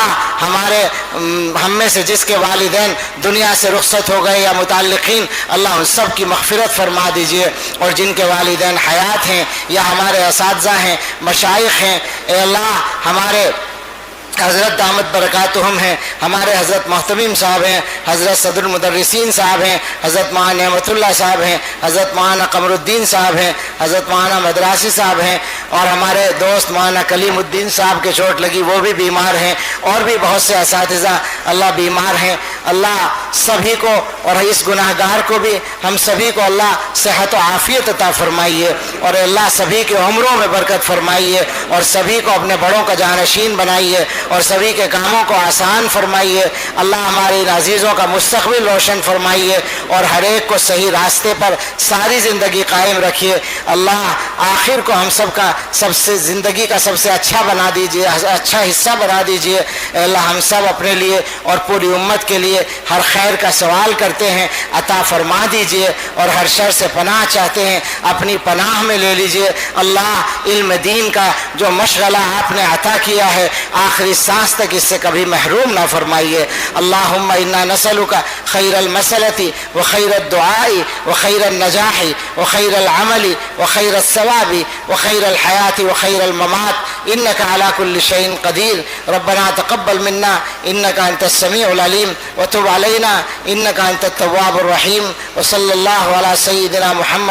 ہم میں سے جس کے والدین دنیا سے رخصت ہو گئے یا متعلقین، اللہ ان سب کی مغفرت فرما دیجئے، اور جن کے والدین حیات ہیں یا ہمارے اساتذہ ہیں، مشائخ ہیں، اے اللہ ہمارے حضرت دامت برکاتہم ہیں، ہمارے حضرت محتمیم صاحب ہیں، حضرت صدر المدرسین صاحب ہیں، حضرت مولانا نعمت اللہ صاحب ہیں، حضرت مولانا قمر الدین صاحب ہیں، حضرت مولانا مدراسی صاحب ہیں، اور ہمارے دوست مولانا کلیم الدین صاحب کے چوٹ لگی وہ بھی بیمار ہیں، اور بھی بہت سے اساتذہ اللہ بیمار ہیں، اللہ سبھی کو اور اس گناہ گار کو بھی ہم سبھی کو اللہ صحت و عافیت عطا فرمائیے، اور اللہ سبھی کے عمروں میں برکت فرمائیے، اور سبھی کو اپنے بڑوں کا جانشین بنائیے، اور سبھی کے کاموں کو آسان فرمائیے۔ اللہ ہمارے ان عزیزوں کا مستقبل روشن فرمائیے اور ہر ایک کو صحیح راستے پر ساری زندگی قائم رکھیے۔ اللہ آخر کو ہم سب کا زندگی کا سب سے اچھا بنا دیجیے، اچھا حصہ بنا دیجیے۔ اے اللہ ہم سب اپنے لیے اور پوری امت کے لیے ہر خیر کا سوال کرتے ہیں، عطا فرما دیجیے، اور ہر شر سے پناہ چاہتے ہیں، اپنی پناہ میں لے لیجیے۔ اللہ علم دین کا جو مشغلہ آپ نے عطا کیا ہے آخری سانس تک اس سے کبھی محروم نہ فرمائیے۔ اللہم انا نسألک خیر المسألۃ وخیر الدعاء وخیر النجاح وخیر العمل وخیر الثواب وخیر الحیاة وخیر الممات انک علی کل شیء قدیر۔ ربنا تقبل منا انک انت السمیع العلیم وتب علینا انک انت التواب الرحیم، وصلی اللہ علی سیدنا محمد